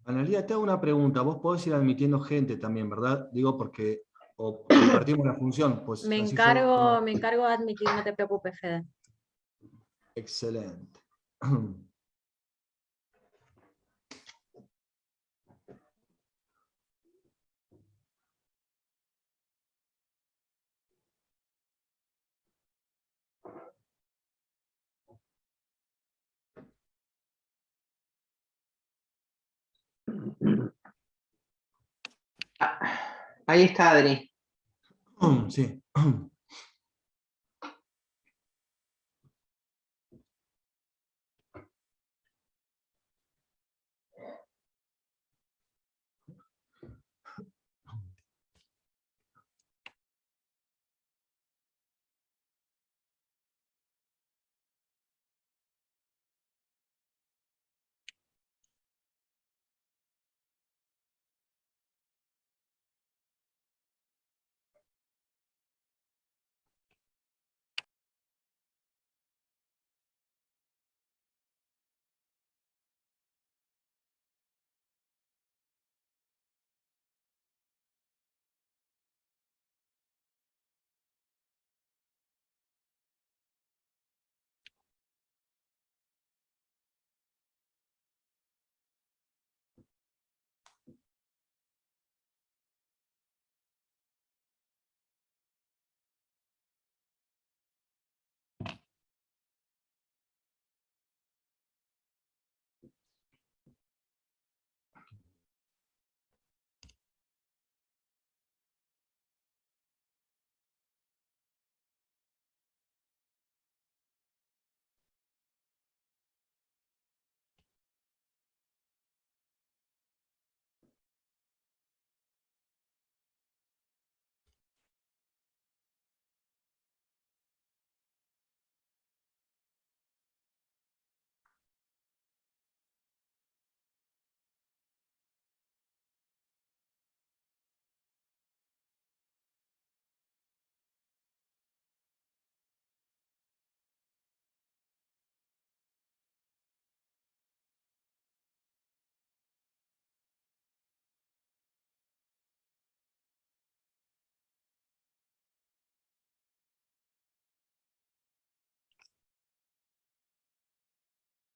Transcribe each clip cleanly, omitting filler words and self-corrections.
Analía, te hago una pregunta. Vos podés ir admitiendo gente también, ¿verdad? Digo porque o compartimos la función, pues así yo... Me encargo de admitir, no te preocupes, Fede. Excelente. Ahí está Adri. Sí.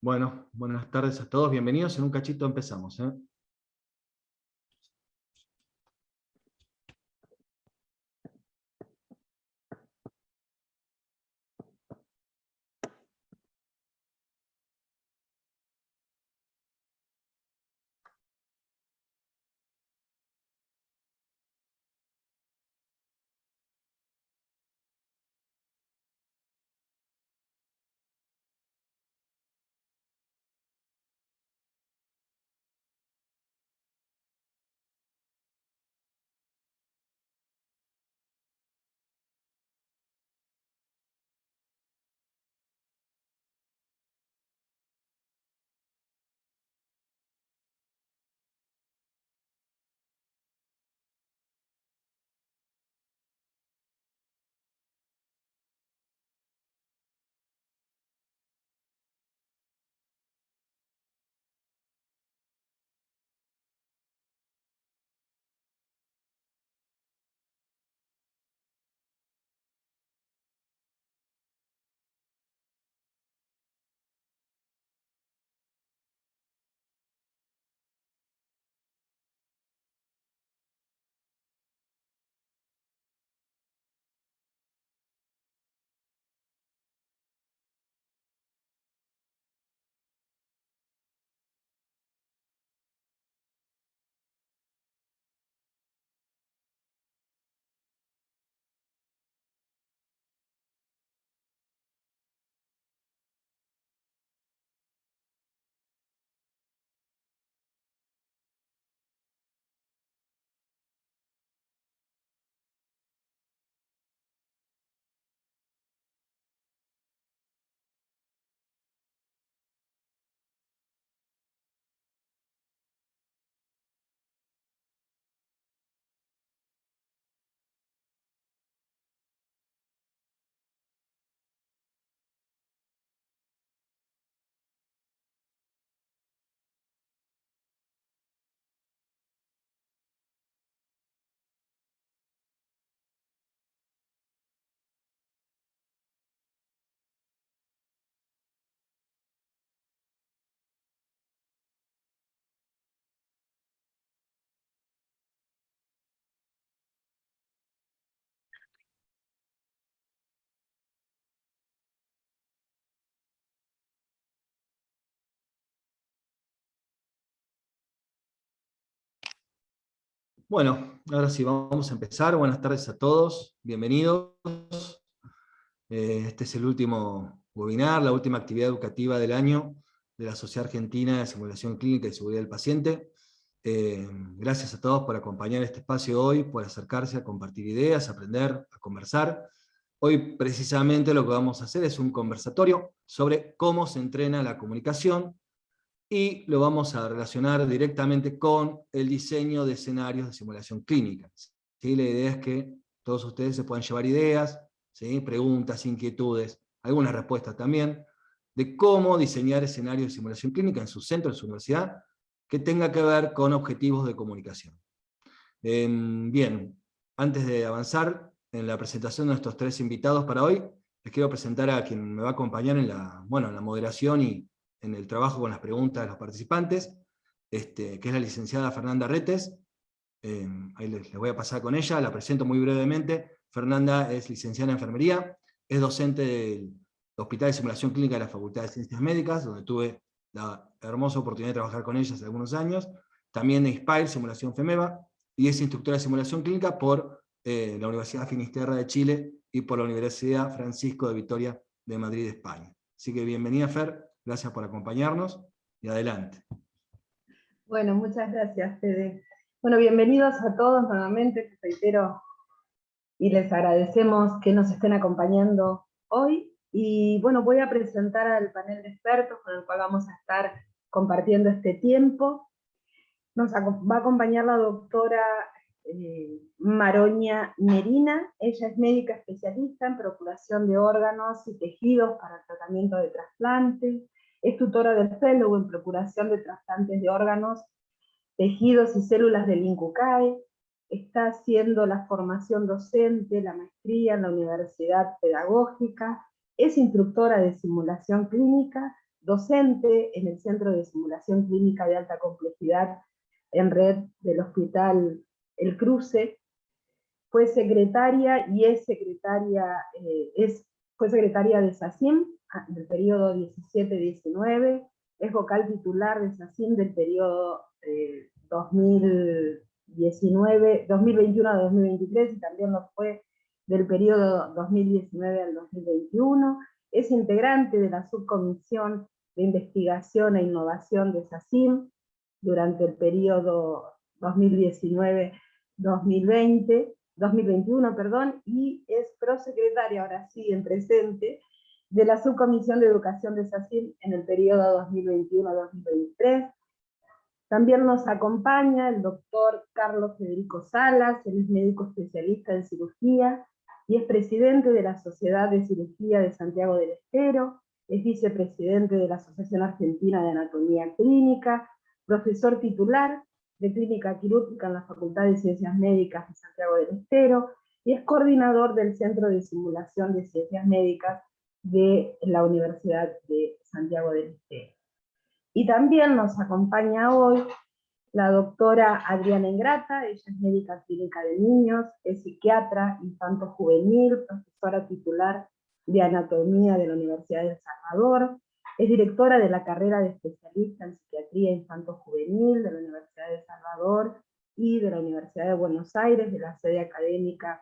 Bueno, buenas tardes a todos. Bienvenidos. En un cachito empezamos, ¿eh? Bueno, ahora sí, vamos a empezar. Buenas tardes a todos, bienvenidos. Este es el último webinar, la última actividad educativa del año de la Sociedad Argentina de Simulación Clínica y Seguridad del Paciente. Gracias a todos por acompañar este espacio hoy, por acercarse a compartir ideas, a aprender, a conversar. Hoy precisamente lo que vamos a hacer es un conversatorio sobre cómo se entrena la comunicación, y lo vamos a relacionar directamente con el diseño de escenarios de simulación clínica. ¿Sí? La idea es que todos ustedes se puedan llevar ideas, ¿sí? Preguntas, inquietudes, algunas respuestas también, de cómo diseñar escenarios de simulación clínica en su centro, en su universidad, que tenga que ver con objetivos de comunicación. Bien, antes de avanzar en la presentación de nuestros tres invitados para hoy, les quiero presentar a quien me va a acompañar en la moderación y en el trabajo con las preguntas de los participantes, que es la licenciada Fernanda Retes. Ahí les voy a pasar con ella, la presento muy brevemente. Fernanda es licenciada en enfermería, es docente del Hospital de Simulación Clínica de la Facultad de Ciencias Médicas, donde tuve la hermosa oportunidad de trabajar con ella hace algunos años. También de INSPIRE, Simulación FEMEVA, y es instructora de simulación clínica por la Universidad Finisterra de Chile y por la Universidad Francisco de Vitoria de Madrid, España. Así que bienvenida, Fer, gracias por acompañarnos, y adelante. Bueno, muchas gracias, Fede. Bueno, bienvenidos a todos nuevamente, reitero, y les agradecemos que nos estén acompañando hoy. Y bueno, voy a presentar al panel de expertos con el cual vamos a estar compartiendo este tiempo. Nos va a acompañar la doctora Maroña Merina. Ella es médica especialista en procuración de órganos y tejidos para el tratamiento de trasplantes. Es tutora del Fellow en procuración de trasplantes de órganos, tejidos y células del INCUCAE. Está haciendo la formación docente, la maestría en la Universidad Pedagógica. Es instructora de simulación clínica, docente en el Centro de Simulación Clínica de Alta Complejidad en red del Hospital El Cruce. Fue secretaria y fue secretaria de SACIM del periodo 17-19, es vocal titular de SACIM del periodo 2021 a 2023, y también lo fue del periodo 2019 al 2021, es integrante de la subcomisión de investigación e innovación de SACIM durante el periodo 2021, perdón, y es prosecretaria, ahora sí, en presente, de la Subcomisión de Educación de SACIM en el periodo 2021-2023. También nos acompaña el doctor Carlos Federico Salas, él es médico especialista en cirugía y es presidente de la Sociedad de Cirugía de Santiago del Estero, es vicepresidente de la Asociación Argentina de Anatomía Clínica, profesor titular de Clínica Quirúrgica en la Facultad de Ciencias Médicas de Santiago del Estero, y es coordinador del Centro de Simulación de Ciencias Médicas de la Universidad de Santiago del Estero. Y también nos acompaña hoy la doctora Adriana Ingrata, ella es médica clínica de niños, es psiquiatra infanto-juvenil, profesora titular de anatomía de la Universidad de El Salvador, es directora de la carrera de especialista en psiquiatría infanto-juvenil de la Universidad de El Salvador y de la Universidad de Buenos Aires, de la sede académica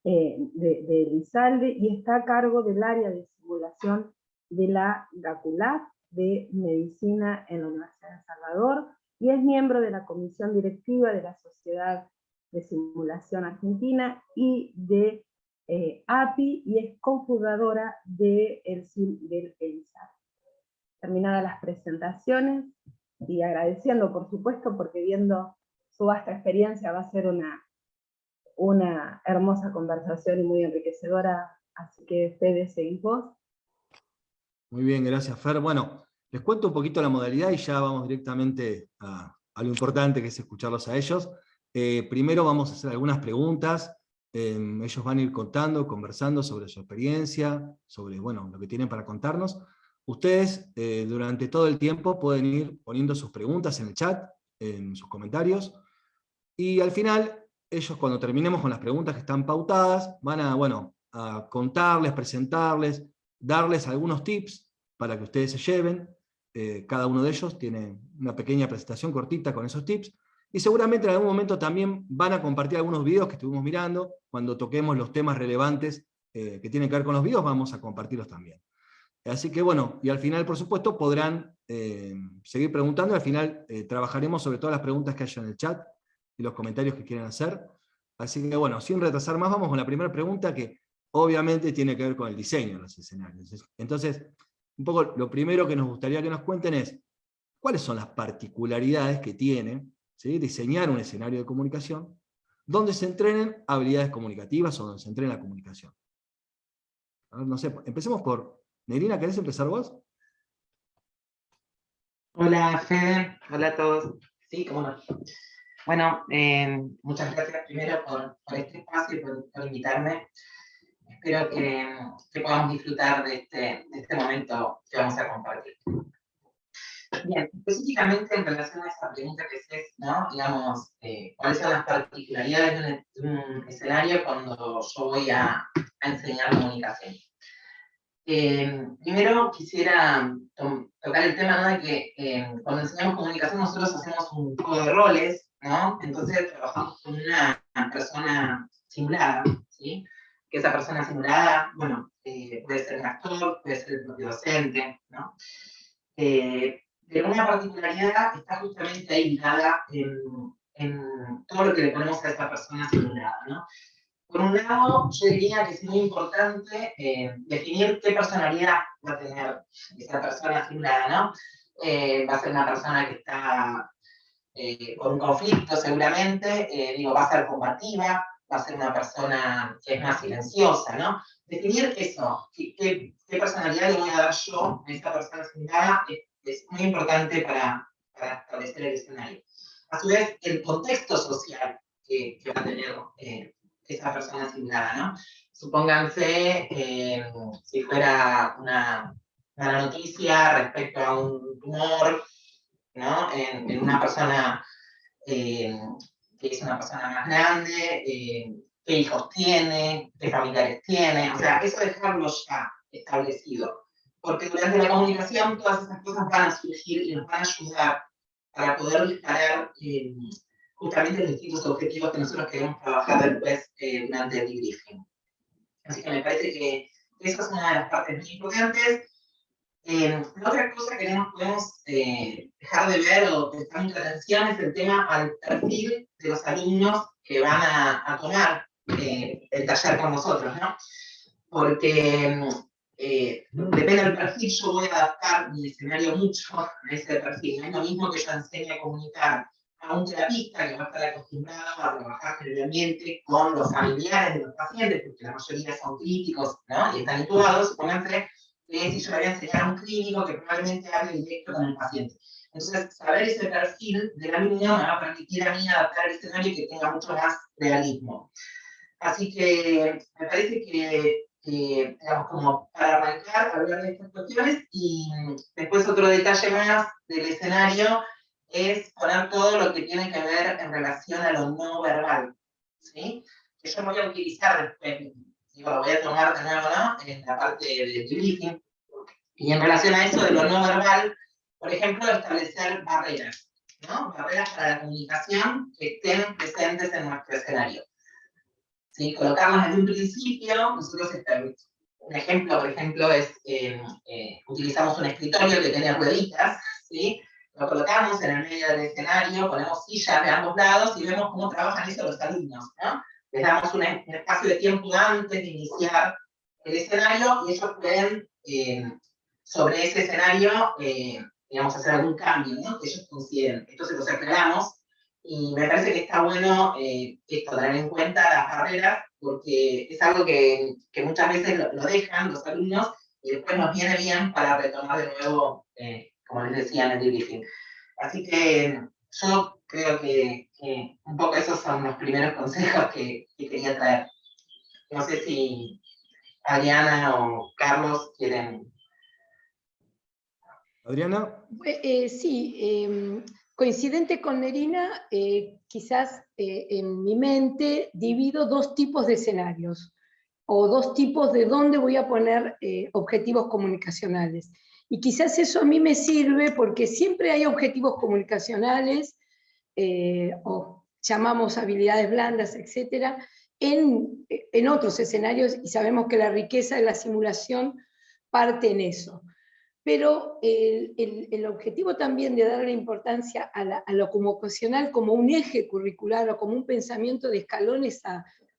de Elizalde, y está a cargo del área de simulación de la GACULAF de Medicina en la Universidad de El Salvador, y es miembro de la comisión directiva de la Sociedad de Simulación Argentina y de API, y es cofundadora del ELISAR. Terminadas las presentaciones, y agradeciendo por supuesto, porque viendo su vasta experiencia va a ser una hermosa conversación y muy enriquecedora, así que Fede, seguís vos. Muy bien, gracias, Fer. Bueno, les cuento un poquito la modalidad y ya vamos directamente a lo importante, que es escucharlos a ellos. Primero vamos a hacer algunas preguntas, ellos van a ir contando, conversando sobre su experiencia, sobre lo que tienen para contarnos. Ustedes durante todo el tiempo pueden ir poniendo sus preguntas en el chat, en sus comentarios, y al final ellos, cuando terminemos con las preguntas que están pautadas, van a contarles, presentarles, darles algunos tips para que ustedes se lleven. Cada uno de ellos tiene una pequeña presentación cortita con esos tips, Y seguramente en algún momento también van a compartir algunos videos que estuvimos mirando. Cuando toquemos los temas relevantes que tienen que ver con los videos, vamos a compartirlos también. Así que bueno, y al final, por supuesto, podrán seguir preguntando. Al final trabajaremos sobre todas las preguntas que haya en el chat y los comentarios que quieran hacer. Así que bueno, sin retrasar más, vamos con la primera pregunta, que obviamente tiene que ver con el diseño de los escenarios. Entonces, un poco lo primero que nos gustaría que nos cuenten es cuáles son las particularidades que tiene, ¿sí?, diseñar un escenario de comunicación donde se entrenen habilidades comunicativas o donde se entrene la comunicación. A ver, no sé, empecemos por Nerina, ¿querés empezar vos? Hola Fede, hola a todos. Sí, cómo no. Bueno, muchas gracias primero por este espacio y por invitarme. Espero que podamos disfrutar de este momento que vamos a compartir. Bien, específicamente en relación a esta pregunta que es, ¿no? Digamos, ¿cuáles son las particularidades de un escenario cuando yo voy a enseñar comunicación? Primero quisiera tocar el tema, ¿no?, de que cuando enseñamos comunicación nosotros hacemos un juego de roles, ¿no? Entonces trabajamos con una persona simulada, ¿sí? Que esa persona simulada, bueno, puede ser un actor, puede ser el propio docente, ¿no? Pero una particularidad está justamente ahí ligada en todo lo que le ponemos a esa persona simulada, ¿no? Por un lado, yo diría que es muy importante definir qué personalidad va a tener esa persona simulada, ¿no? Va a ser una persona que está con un conflicto seguramente, va a ser combativa, va a ser una persona que es más silenciosa, ¿no? Definir eso, qué personalidad le voy a dar yo a esa persona simulada es muy importante para establecer el escenario. A su vez, el contexto social que va a tener esa persona simulada, ¿no? Supónganse, si fuera una noticia respecto a un tumor, ¿no? En una persona que es una persona más grande, qué hijos tiene, qué familiares tiene, o sea, eso dejarlo ya establecido. Porque durante la comunicación todas esas cosas van a surgir y nos van a ayudar para poder disparar justamente los distintos objetivos que nosotros queremos trabajar después durante el debriefing. Así que me parece que esa es una de las partes muy importantes. La otra cosa que no podemos dejar de ver o prestar mucha atención es el tema al perfil de los alumnos que van a tomar el taller con nosotros, ¿no? Porque depende del perfil, yo voy a adaptar mi escenario mucho a ese perfil. No es lo mismo que yo enseñe a comunicar a un terapista que va a estar acostumbrado a trabajar generalmente con los familiares de los pacientes, porque la mayoría son críticos, ¿no? Y están intubados, supónganse que si yo le voy a enseñar a un clínico que probablemente hable directo con el paciente. Entonces, saber ese perfil del alumno me va a permitir a mí adaptar el escenario que tenga mucho más realismo. Así que me parece que digamos, como para arrancar, hablar de estas cuestiones, y después otro detalle más del escenario es poner todo lo que tiene que ver en relación a lo no verbal, ¿sí? Que yo no voy a utilizar después, digo, lo voy a tomar de nuevo, ¿no?, en la parte del briefing, y en relación a eso de lo no verbal, por ejemplo, establecer barreras, ¿no? Barreras para la comunicación que estén presentes en nuestro escenario. ¿Sí? Colocarlas desde un principio, nosotros, un ejemplo, por ejemplo, es, utilizamos un escritorio que tiene rueditas, ¿sí? Lo colocamos en el medio del escenario, ponemos sillas de ambos lados y vemos cómo trabajan eso los alumnos, ¿no? Les damos un espacio de tiempo antes de iniciar el escenario y ellos pueden, sobre ese escenario, digamos, hacer algún cambio, ¿no?, que ellos consideren. Entonces los aclaramos. Y me parece que está bueno esto, tener en cuenta las barreras, porque es algo que muchas veces lo dejan los alumnos y después nos viene bien para retomar de nuevo, como les decía, en el debriefing. Así que yo creo que un poco esos son los primeros consejos que quería traer. No sé si Adriana o Carlos quieren. Adriana. Sí, coincidente con Nerina, quizás en mi mente divido dos tipos de escenarios, o dos tipos de dónde voy a poner objetivos comunicacionales. Y quizás eso a mí me sirve porque siempre hay objetivos comunicacionales o llamamos habilidades blandas, etcétera, en otros escenarios, y sabemos que la riqueza de la simulación parte en eso. Pero el objetivo también de darle importancia a lo comunicacional como un eje curricular o como un pensamiento de escalones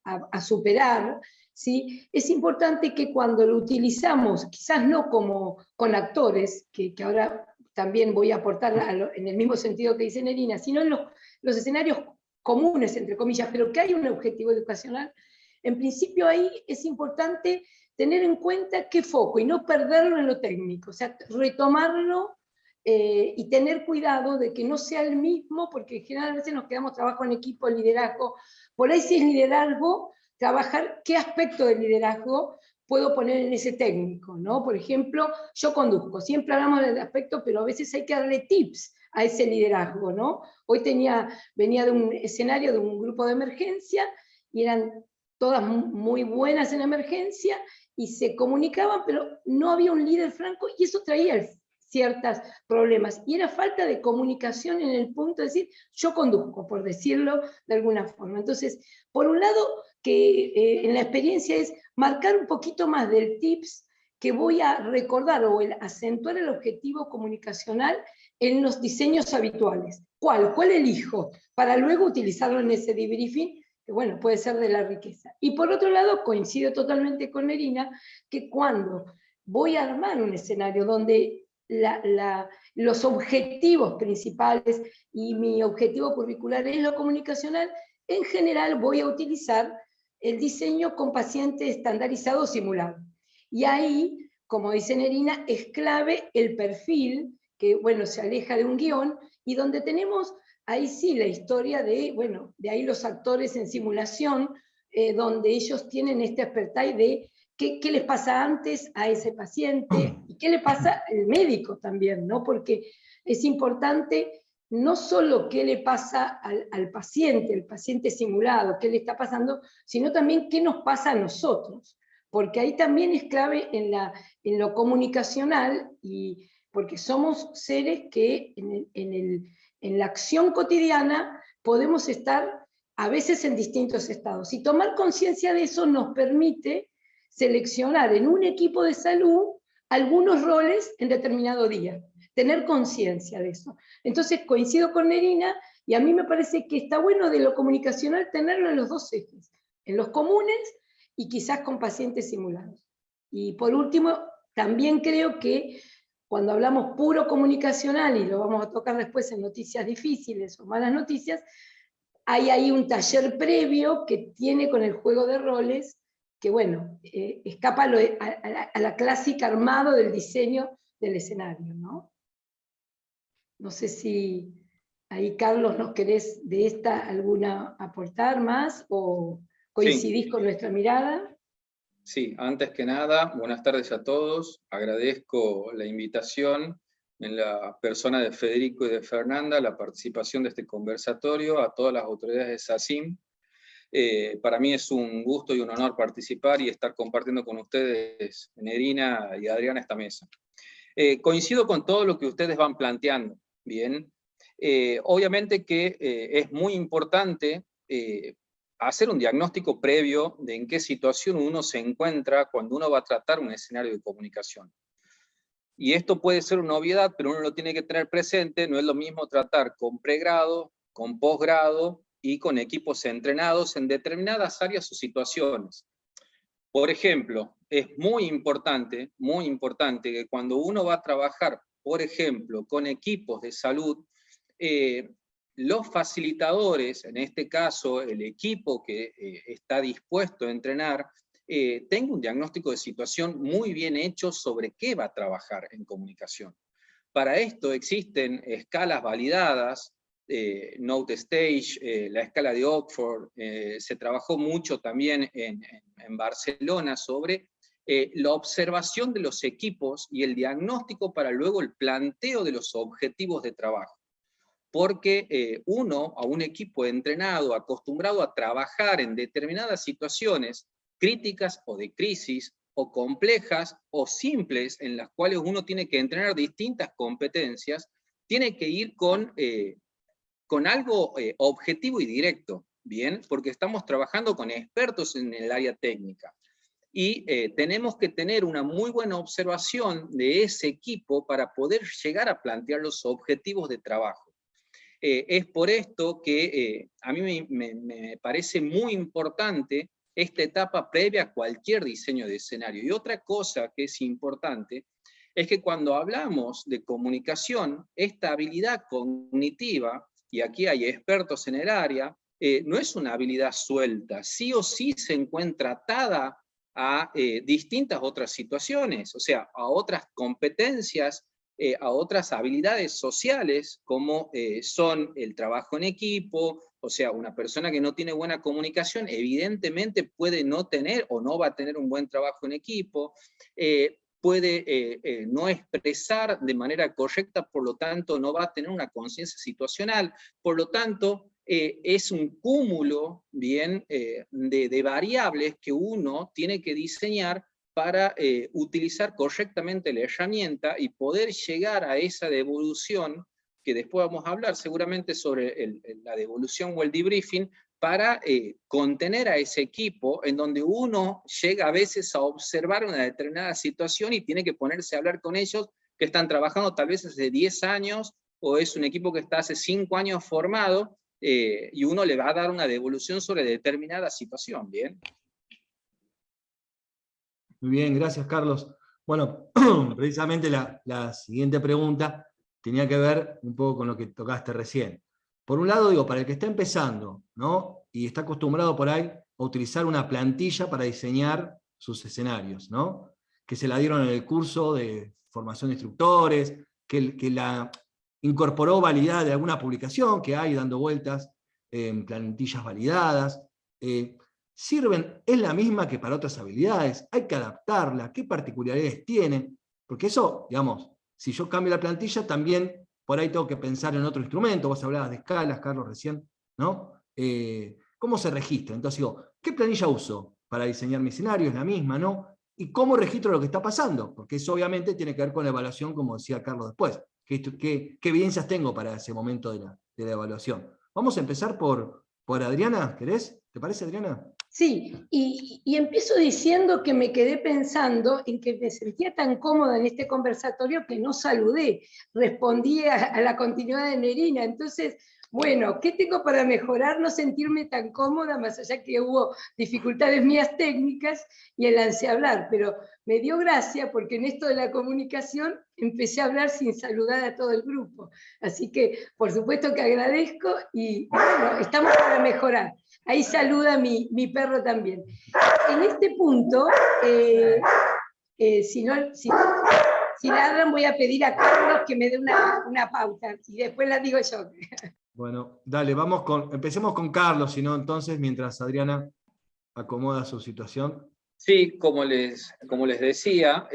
a superar, ¿sí? Es importante que cuando lo utilizamos, quizás no como con actores, que ahora también voy a aportar en el mismo sentido que dice Nerina, sino en los escenarios comunes, entre comillas, pero que hay un objetivo educacional, en principio ahí es importante tener en cuenta qué foco y no perderlo en lo técnico, o sea, retomarlo y tener cuidado de que no sea el mismo, porque generalmente nos quedamos trabajo en equipo, liderazgo, por ahí si es liderazgo, trabajar qué aspecto del liderazgo puedo poner en ese técnico, ¿no? Por ejemplo, yo conduzco, siempre hablamos del aspecto, pero a veces hay que darle tips a ese liderazgo, ¿no? Hoy venía de un escenario de un grupo de emergencia y eran todas muy buenas en emergencia y se comunicaban, pero no había un líder franco y eso traía ciertos problemas. Y era falta de comunicación en el punto de decir, yo conduzco, por decirlo de alguna forma. Entonces, por un lado, que en la experiencia es marcar un poquito más del tips que voy a recordar o acentuar el objetivo comunicacional en los diseños habituales. ¿Cuál elijo? Para luego utilizarlo en ese debriefing, que bueno, puede ser de la riqueza. Y por otro lado, coincido totalmente con Nerina, que cuando voy a armar un escenario donde los objetivos principales y mi objetivo curricular es lo comunicacional, en general voy a utilizar el diseño con paciente estandarizado o simulado. Y ahí, como dice Nerina, es clave el perfil, que bueno, se aleja de un guión, y donde tenemos ahí sí la historia de, bueno, de ahí los actores en simulación, donde ellos tienen este expertise de qué les pasa antes a ese paciente y qué le pasa al médico también, ¿no? Porque es importante no solo qué le pasa al paciente, el paciente simulado, qué le está pasando, sino también qué nos pasa a nosotros, porque ahí también es clave en lo comunicacional, y porque somos seres que en la acción cotidiana podemos estar a veces en distintos estados, y tomar conciencia de eso nos permite seleccionar en un equipo de salud algunos roles en determinado día, tener conciencia de eso. Entonces coincido con Nerina, y a mí me parece que está bueno de lo comunicacional tenerlo en los dos ejes, en los comunes y quizás con pacientes simulados. Y por último, también creo que cuando hablamos puro comunicacional, y lo vamos a tocar después en noticias difíciles o malas noticias, hay ahí un taller previo que tiene con el juego de roles, que bueno, escapa a la clásica armado del diseño del escenario, ¿no? No sé si ahí, Carlos, ¿nos querés de esta alguna aportar más o coincidís Sí. con nuestra mirada? Sí, antes que nada, buenas tardes a todos. Agradezco la invitación en la persona de Federico y de Fernanda, la participación de este conversatorio, a todas las autoridades de SACIM. Para mí es un gusto y un honor participar y estar compartiendo con ustedes, Nerina y Adriana, esta mesa. Coincido con todo lo que ustedes van planteando, ¿bien? Obviamente que es muy importante hacer un diagnóstico previo de en qué situación uno se encuentra cuando uno va a tratar un escenario de comunicación. Y esto puede ser una obviedad, pero uno lo tiene que tener presente. No es lo mismo tratar con pregrado, con posgrado y con equipos entrenados en determinadas áreas o situaciones. Por ejemplo, es muy importante que cuando uno va a trabajar, por ejemplo, con equipos de salud, los facilitadores, en este caso el equipo que está dispuesto a entrenar, tenga un diagnóstico de situación muy bien hecho sobre qué va a trabajar en comunicación. Para esto existen escalas validadas, Note Stage, la escala de Oxford, se trabajó mucho también en Barcelona sobre la observación de los equipos y el diagnóstico para luego el planteo de los objetivos de trabajo. Porque a un equipo entrenado, acostumbrado a trabajar en determinadas situaciones críticas o de crisis, o complejas, o simples, en las cuales uno tiene que entrenar distintas competencias, tiene que ir con con algo objetivo y directo, ¿bien? Porque estamos trabajando con expertos en el área técnica. Y tenemos que tener una muy buena observación de ese equipo para poder llegar a plantear los objetivos de trabajo. Es por esto que a mí me parece muy importante esta etapa previa a cualquier diseño de escenario. Y otra cosa que es importante es que cuando hablamos de comunicación, esta habilidad cognitiva, y aquí hay expertos en el área, no es una habilidad suelta, sí o sí se encuentra atada a distintas otras situaciones, o sea, a otras competencias, a otras habilidades sociales, como son el trabajo en equipo. O sea, una persona que no tiene buena comunicación, evidentemente puede no tener o no va a tener un buen trabajo en equipo, puede no expresar de manera correcta, por lo tanto no va a tener una conciencia situacional, por lo tanto es un cúmulo, bien, de variables que uno tiene que diseñar para utilizar correctamente la herramienta y poder llegar a esa devolución, que después vamos a hablar seguramente sobre la devolución o el debriefing, para contener a ese equipo, en donde uno llega a veces a observar una determinada situación y tiene que ponerse a hablar con ellos, que están trabajando tal vez hace 10 años, o es un equipo que está hace 5 años formado, y uno le va a dar una devolución sobre determinada situación, ¿bien? Muy bien, gracias Carlos. Bueno, precisamente la siguiente pregunta tenía que ver un poco con lo que tocaste recién. Por un lado, digo, para el que está empezando, ¿no? Y está acostumbrado por ahí a utilizar una plantilla para diseñar sus escenarios, ¿no? Que se la dieron en el curso de formación de instructores, que la incorporó validada de alguna publicación que hay dando vueltas en plantillas validadas. Sirven, es la misma que para otras habilidades, hay que adaptarla, qué particularidades tiene, porque eso, digamos, si yo cambio la plantilla, también por ahí tengo que pensar en otro instrumento. Vos hablabas de escalas, Carlos, recién, ¿no? ¿Cómo se registra? Entonces digo, ¿qué planilla uso para diseñar mi escenario? Es la misma, ¿no? ¿Y cómo registro lo que está pasando? Porque eso obviamente tiene que ver con la evaluación, como decía Carlos después. ¿Qué evidencias tengo para ese momento de la evaluación? Vamos a empezar por Adriana, ¿querés? ¿Te parece, Adriana? Sí, y empiezo diciendo que me quedé pensando en que me sentía tan cómoda en este conversatorio que no saludé, respondí a la continuidad de Nerina. Entonces, bueno, ¿qué tengo para mejorar? No sentirme tan cómoda, más allá que hubo dificultades mías técnicas y el lancé a hablar, pero me dio gracia porque en esto de la comunicación empecé a hablar sin saludar a todo el grupo. Así que, por supuesto que agradezco y bueno, estamos para mejorar. Ahí saluda mi perro también. En este punto, si ladran, voy a pedir a Carlos que me dé una pauta y después la digo yo. Bueno, dale, empecemos con Carlos, si no, entonces, mientras Adriana acomoda su situación. Sí, como les decía,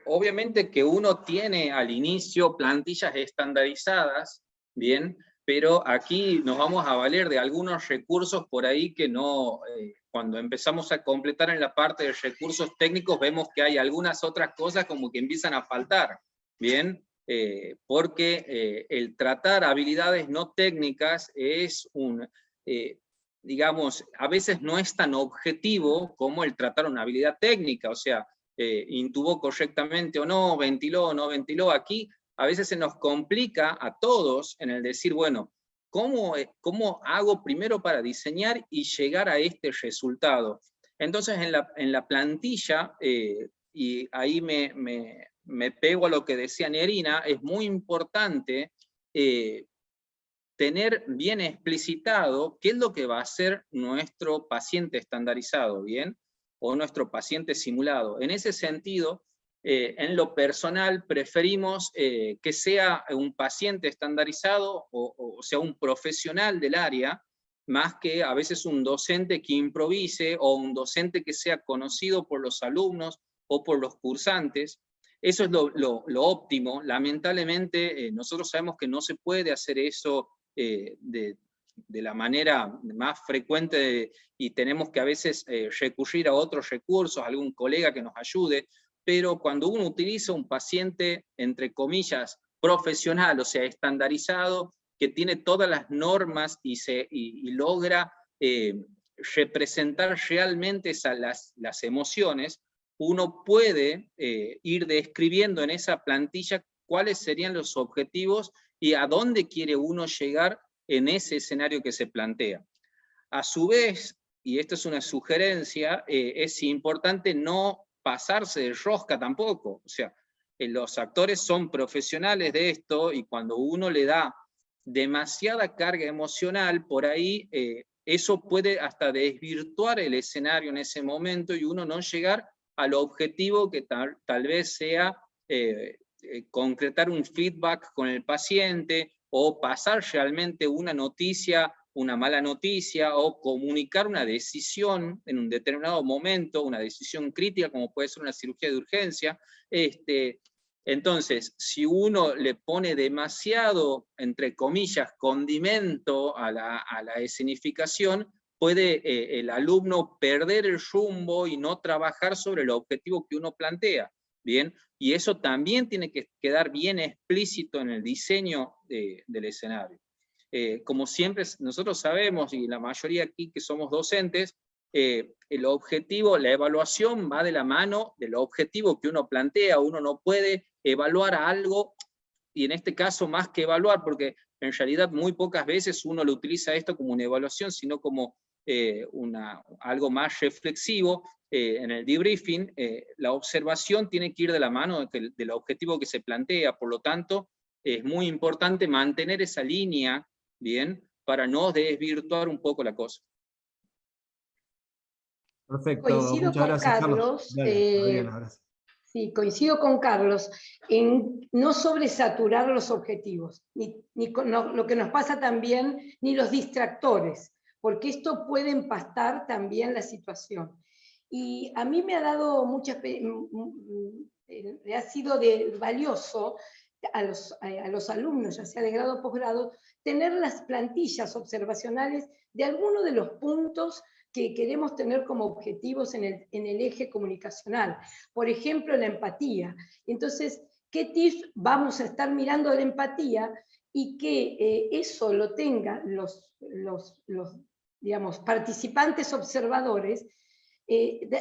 obviamente que uno tiene al inicio plantillas estandarizadas, ¿bien? Pero aquí nos vamos a valer de algunos recursos por ahí que no, cuando empezamos a completar en la parte de recursos técnicos, vemos que hay algunas otras cosas como que empiezan a faltar, ¿bien? Porque el tratar habilidades no técnicas es digamos, a veces no es tan objetivo como el tratar una habilidad técnica, o sea, intubó correctamente o no, ventiló o no ventiló. Aquí a veces se nos complica a todos en el decir, bueno, ¿cómo hago primero para diseñar y llegar a este resultado? Entonces en la plantilla, y ahí me pego a lo que decía Nerina, es muy importante tener bien explicitado qué es lo que va a hacer nuestro paciente estandarizado, ¿bien? O nuestro paciente simulado. En ese sentido, en lo personal, preferimos que sea un paciente estandarizado o sea un profesional del área, más que a veces un docente que improvise o un docente que sea conocido por los alumnos o por los cursantes. Eso es lo óptimo. Lamentablemente, nosotros sabemos que no se puede hacer eso de la manera más frecuente y tenemos que a veces recurrir a otros recursos, a algún colega que nos ayude, pero cuando uno utiliza un paciente, entre comillas, profesional, o sea, estandarizado, que tiene todas las normas y logra representar realmente las emociones, uno puede ir describiendo en esa plantilla cuáles serían los objetivos y a dónde quiere uno llegar en ese escenario que se plantea. A su vez, y esta es una sugerencia, es importante no pasarse de rosca tampoco. O sea, los actores son profesionales de esto, y cuando uno le da demasiada carga emocional, por ahí eso puede hasta desvirtuar el escenario en ese momento, y uno no llegar al objetivo que tal vez sea concretar un feedback con el paciente, o pasar realmente una noticia, una mala noticia, o comunicar una decisión en un determinado momento, una decisión crítica, como puede ser una cirugía de urgencia. Entonces, si uno le pone demasiado, entre comillas, condimento a la escenificación, puede el alumno perder el rumbo y no trabajar sobre el objetivo que uno plantea. ¿Bien? Y eso también tiene que quedar bien explícito en el diseño del escenario. Como siempre nosotros sabemos, y la mayoría aquí que somos docentes, el objetivo, la evaluación va de la mano del objetivo que uno plantea. Uno no puede evaluar algo, y en este caso más que evaluar, porque en realidad muy pocas veces uno lo utiliza esto como una evaluación, sino como algo más reflexivo. En el debriefing, la observación tiene que ir de la mano del objetivo que se plantea. Por lo tanto, es muy importante mantener esa línea, ¿bien?, para no desvirtuar un poco la cosa. Perfecto, Coincido muchas con gracias, Carlos. Dale, Adriana, gracias. Sí, coincido con Carlos en no sobresaturar los objetivos, ni con lo que nos pasa también, ni los distractores, porque esto puede empastar también la situación. Y a mí me ha dado me ha sido valioso a los alumnos, ya sea de grado o posgrado, tener las plantillas observacionales de alguno de los puntos que queremos tener como objetivos en el eje comunicacional. Por ejemplo, la empatía. Entonces, ¿qué tips vamos a estar mirando de la empatía? Y que eso lo tengan los digamos, participantes observadores,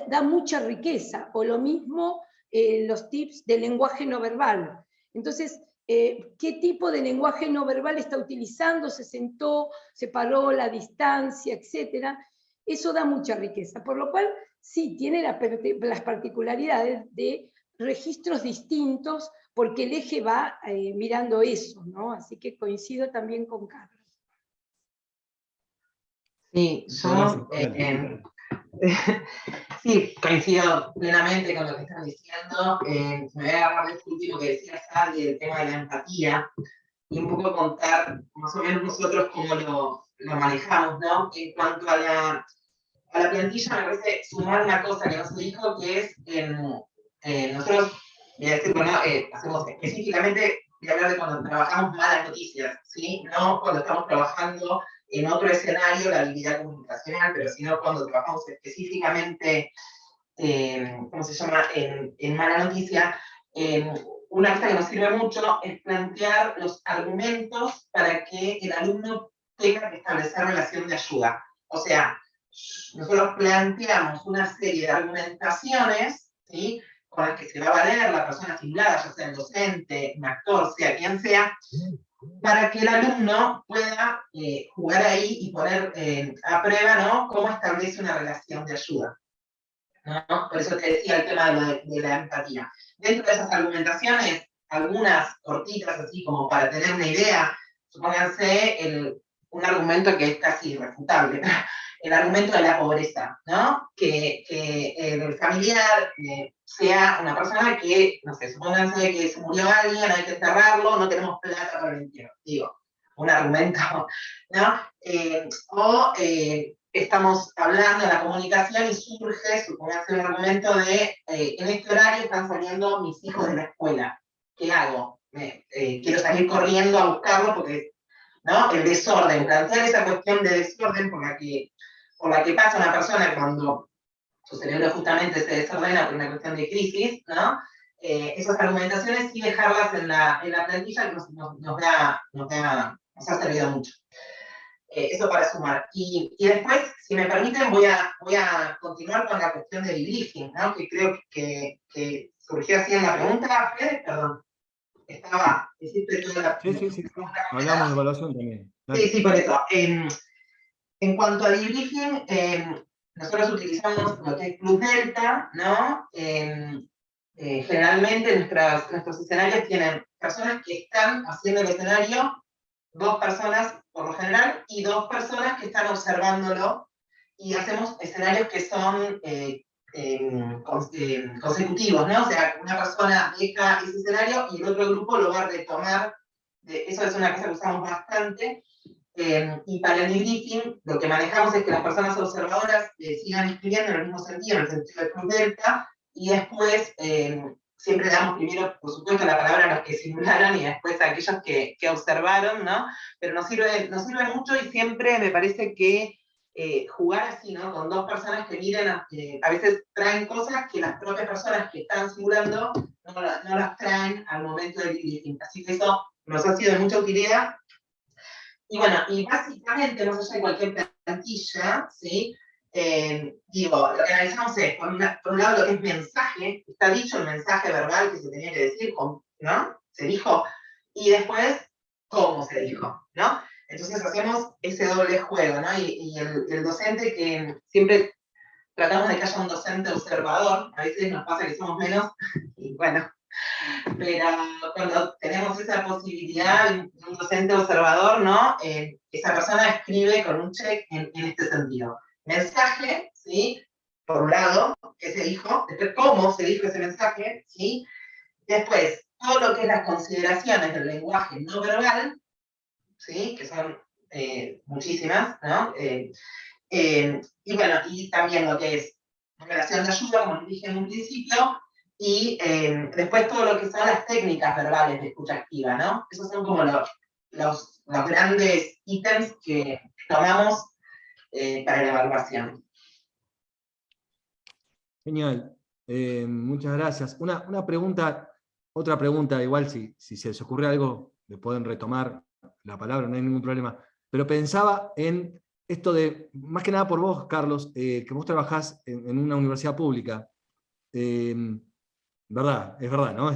da mucha riqueza. O lo mismo los tips de lenguaje no verbal. Entonces, ¿qué tipo de lenguaje no verbal está utilizando? ¿Se sentó, se paró, la distancia, etcétera? Eso da mucha riqueza, por lo cual sí tiene las particularidades de registros distintos, porque el eje va mirando eso, ¿no? Así que coincido también con Carlos. Sí, yo sí, coincido plenamente con lo que están diciendo. Me voy a agarrar de este último que decía Sally, del tema de la empatía, y un poco contar más o menos nosotros cómo lo manejamos, ¿no? En cuanto a la plantilla, me parece sumar una cosa que no se dijo, que es, nosotros, voy a decirlo, ¿no? Hacemos específicamente, voy a hablar de cuando trabajamos malas noticias, ¿sí? No cuando estamos trabajando en otro escenario, la habilidad comunicacional, pero sino cuando trabajamos específicamente, ¿cómo se llama?, en mala noticia. Una cosa que nos sirve mucho es plantear los argumentos para que el alumno tenga que establecer relación de ayuda. O sea, nosotros planteamos una serie de argumentaciones, ¿sí?, con las que se va a valer la persona simulada, ya sea el docente, un actor, sea quien sea, para que el alumno pueda jugar ahí y poner a prueba, ¿no?, cómo establece una relación de ayuda, ¿no? Por eso te decía el tema de la empatía. Dentro de esas argumentaciones, algunas cortitas, así como para tener una idea, supónganse un argumento que es casi irrefutable, el argumento de la pobreza, ¿no? Que el familiar sea una persona que, no sé, supónganse que se murió alguien, hay que enterrarlo, no tenemos plata para el entierro, digo, un argumento, ¿no? Estamos hablando de la comunicación y surge, supónganse, un argumento de, en este horario están saliendo mis hijos de la escuela, ¿qué hago? Quiero salir corriendo a buscarlo porque, ¿no? El desorden, plantear esa cuestión de desorden por la que pasa una persona cuando su cerebro justamente se desordena por una cuestión de crisis, ¿no? Esas argumentaciones sí dejarlas en la plantilla, que nos da nos ha servido mucho. Eso para sumar. Y después, si me permiten, voy a continuar con la cuestión del debriefing, ¿no? Que creo que surgió así en la pregunta, Fede, perdón. Hiciste toda la Sí. Hablamos de evaluación también. Dale. Sí, por eso. En cuanto a debriefing, nosotros utilizamos lo que es Plus Delta, ¿no? Generalmente nuestros escenarios tienen personas que están haciendo el escenario, 2 personas por lo general, y 2 personas que están observándolo, y hacemos escenarios que son consecutivos, ¿no? O sea, una persona deja ese escenario y el otro grupo lo va a retomar. Eso es una cosa que usamos bastante. Y para el debriefing, lo que manejamos es que las personas observadoras sigan escribiendo en el mismo sentido, en el sentido de Cruz Delta, y después siempre damos primero, por supuesto, la palabra a los que simularon y después a aquellos que observaron, ¿no? Pero nos sirve mucho y siempre me parece que jugar así, ¿no? Con 2 personas que miren, a veces traen cosas que las propias personas que están simulando no las traen al momento del debriefing. Así que eso nos ha sido de mucha utilidad. Y bueno, y básicamente, más allá de cualquier plantilla, ¿sí? Lo que analizamos es, por un lado, lo que es mensaje, está dicho el mensaje verbal que se tenía que decir, ¿no? Se dijo, y después, cómo se dijo, ¿no? Entonces hacemos ese doble juego, ¿no? Y el docente, que siempre tratamos de que haya un docente observador, a veces nos pasa que somos menos, y bueno, pero cuando tenemos esa posibilidad de un docente observador, ¿no? Esa persona escribe con un check en este sentido. Mensaje, ¿sí? Por un lado, ¿qué se dijo? Después, ¿cómo se dijo ese mensaje? ¿Sí? Después, todo lo que es las consideraciones del lenguaje no verbal, ¿sí? Que son muchísimas, ¿no? Y bueno, y también lo que es relación de ayuda, como dije en un principio, y después todo lo que son las técnicas verbales de escucha activa, ¿no? Esos son como los grandes ítems que tomamos para la evaluación. Genial. Muchas gracias. Una pregunta, otra pregunta, igual si se les ocurre algo, le pueden retomar la palabra, no hay ningún problema. Pero pensaba en esto de, más que nada por vos, Carlos, que vos trabajás en una universidad pública. ¿Verdad? Es verdad, ¿no?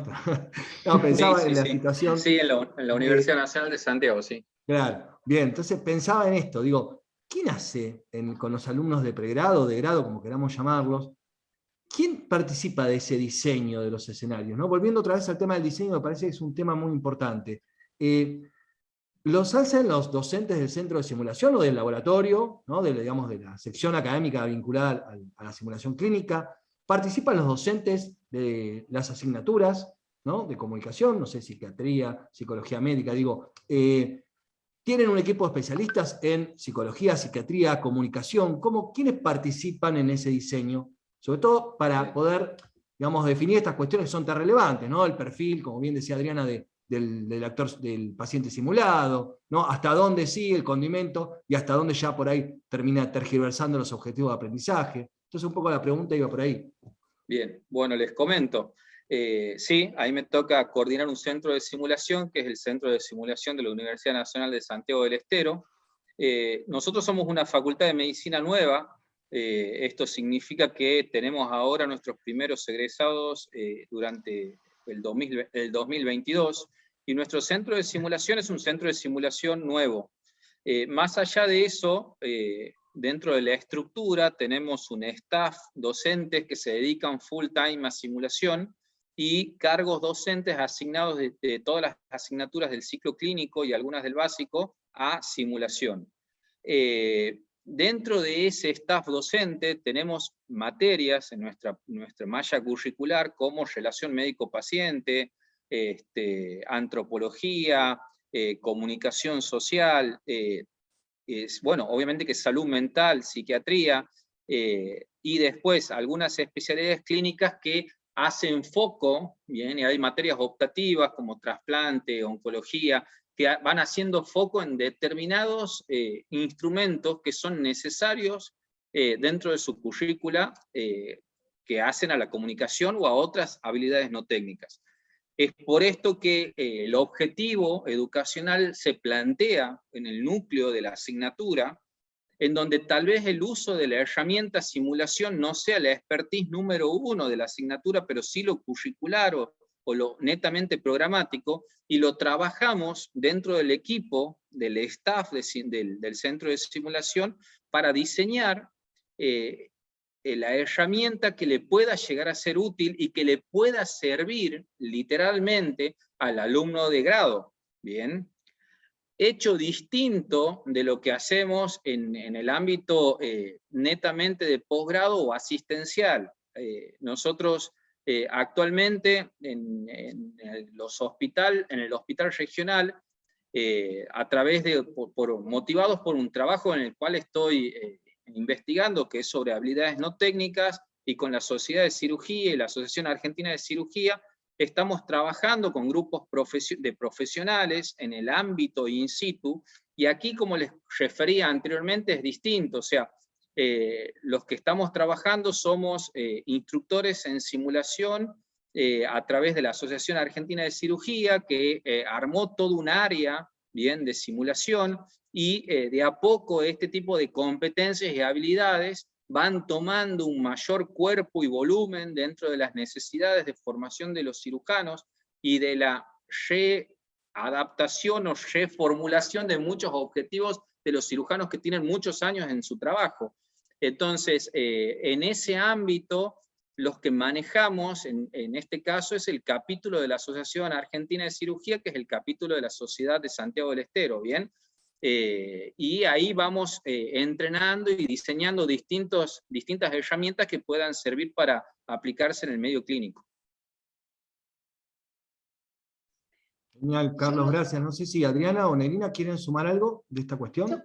No, pensaba en la situación. Sí, en la Universidad Nacional de Santiago, sí. Claro, bien, entonces pensaba en esto, digo, ¿quién hace con los alumnos de pregrado, de grado, como queramos llamarlos? ¿Quién participa de ese diseño de los escenarios? ¿No? Volviendo otra vez al tema del diseño, me parece que es un tema muy importante. ¿Los hacen los docentes del centro de simulación o del laboratorio, ¿no? Digamos, de la sección académica vinculada a la simulación clínica? ¿Participan los docentes de las asignaturas, ¿no? De comunicación, no sé, psiquiatría, psicología médica, digo, ¿tienen un equipo de especialistas en psicología, psiquiatría, comunicación? ¿Quiénes participan en ese diseño? Sobre todo para poder, digamos, definir estas cuestiones que son tan relevantes, ¿no? El perfil, como bien decía Adriana, del actor, del paciente simulado, ¿no? Hasta dónde sigue el condimento y hasta dónde ya por ahí termina tergiversando los objetivos de aprendizaje. Entonces un poco la pregunta iba por ahí. Bien, bueno, les comento. Sí, ahí me toca coordinar un centro de simulación, que es el Centro de Simulación de la Universidad Nacional de Santiago del Estero. Nosotros somos una facultad de medicina nueva. Esto significa que tenemos ahora nuestros primeros egresados durante el 2022, y nuestro centro de simulación es un centro de simulación nuevo. Más allá de eso, dentro de la estructura tenemos un staff docentes que se dedican full time a simulación, y cargos docentes asignados de todas las asignaturas del ciclo clínico y algunas del básico a simulación. Dentro de ese staff docente tenemos materias en nuestra malla curricular como relación médico-paciente, antropología, comunicación social, bueno, obviamente que salud mental, psiquiatría, y después algunas especialidades clínicas que hacen foco, bien, y hay materias optativas como trasplante, oncología, que van haciendo foco en determinados instrumentos que son necesarios dentro de su currícula, que hacen a la comunicación o a otras habilidades no técnicas. Es por esto que el objetivo educacional se plantea en el núcleo de la asignatura, en donde tal vez el uso de la herramienta simulación no sea la expertise número 1 de la asignatura, pero sí lo curricular o lo netamente programático, y lo trabajamos dentro del equipo, del staff del centro de simulación, para diseñar la herramienta que le pueda llegar a ser útil y que le pueda servir literalmente al alumno de grado. Bien. Hecho distinto de lo que hacemos en el ámbito netamente de posgrado o asistencial. Nosotros actualmente en el hospital regional, motivados por un trabajo en el cual estoy investigando, que es sobre habilidades no técnicas, y con la Sociedad de Cirugía y la Asociación Argentina de Cirugía, estamos trabajando con grupos de profesionales en el ámbito in situ, y aquí, como les refería anteriormente, es distinto. O sea, los que estamos trabajando somos instructores en simulación a través de la Asociación Argentina de Cirugía, que armó todo un área, bien, de simulación, y de a poco este tipo de competencias y habilidades van tomando un mayor cuerpo y volumen dentro de las necesidades de formación de los cirujanos y de la readaptación o reformulación de muchos objetivos de los cirujanos que tienen muchos años en su trabajo. Entonces, en ese ámbito, los que manejamos, en este caso, es el capítulo de la Asociación Argentina de Cirugía, que es el capítulo de la Sociedad de Santiago del Estero, ¿bien? Y ahí vamos entrenando y diseñando distintas herramientas que puedan servir para aplicarse en el medio clínico. Genial, Carlos, gracias. No sé si Adriana o Nerina quieren sumar algo de esta cuestión.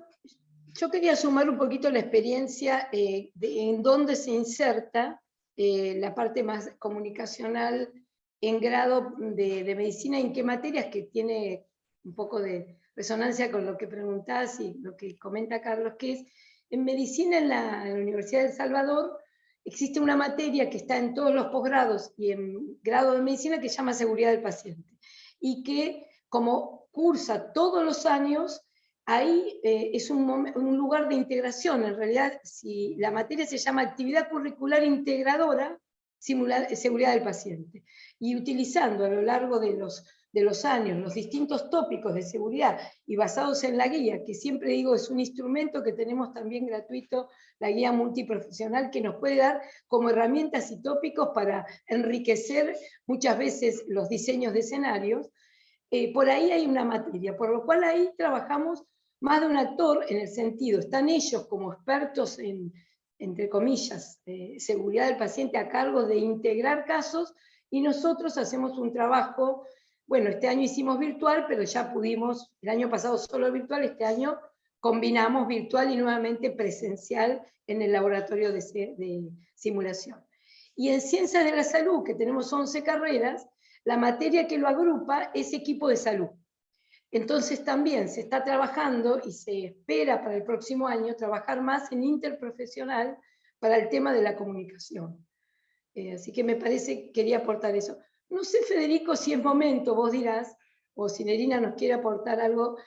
Yo quería sumar un poquito la experiencia en dónde se inserta la parte más comunicacional en grado de medicina, en qué materias, que tiene un poco de resonancia con lo que preguntás y lo que comenta Carlos, que es, en medicina en la Universidad de El Salvador existe una materia que está en todos los posgrados y en grado de medicina que se llama seguridad del paciente, y que como cursa todos los años, ahí es un lugar de integración. En realidad, si la materia se llama actividad curricular integradora, seguridad del paciente, y utilizando a lo largo de los años los distintos tópicos de seguridad y basados en la guía, que siempre digo es un instrumento que tenemos también gratuito, la guía multiprofesional, que nos puede dar como herramientas y tópicos para enriquecer muchas veces los diseños de escenarios. Por ahí hay una materia, por lo cual ahí trabajamos más de un actor, en el sentido, están ellos como expertos en, entre comillas, seguridad del paciente, a cargo de integrar casos, y nosotros hacemos un trabajo. Bueno, este año hicimos virtual, pero ya pudimos, el año pasado solo virtual, este año combinamos virtual y nuevamente presencial en el laboratorio de simulación. Y en Ciencias de la Salud, que tenemos 11 carreras, la materia que lo agrupa es equipo de salud. Entonces también se está trabajando, y se espera para el próximo año, trabajar más en interprofesional para el tema de la comunicación. Así que me parece, quería aportar eso. No sé, Federico, si es momento, vos dirás, o si Nerina nos quiere aportar algo,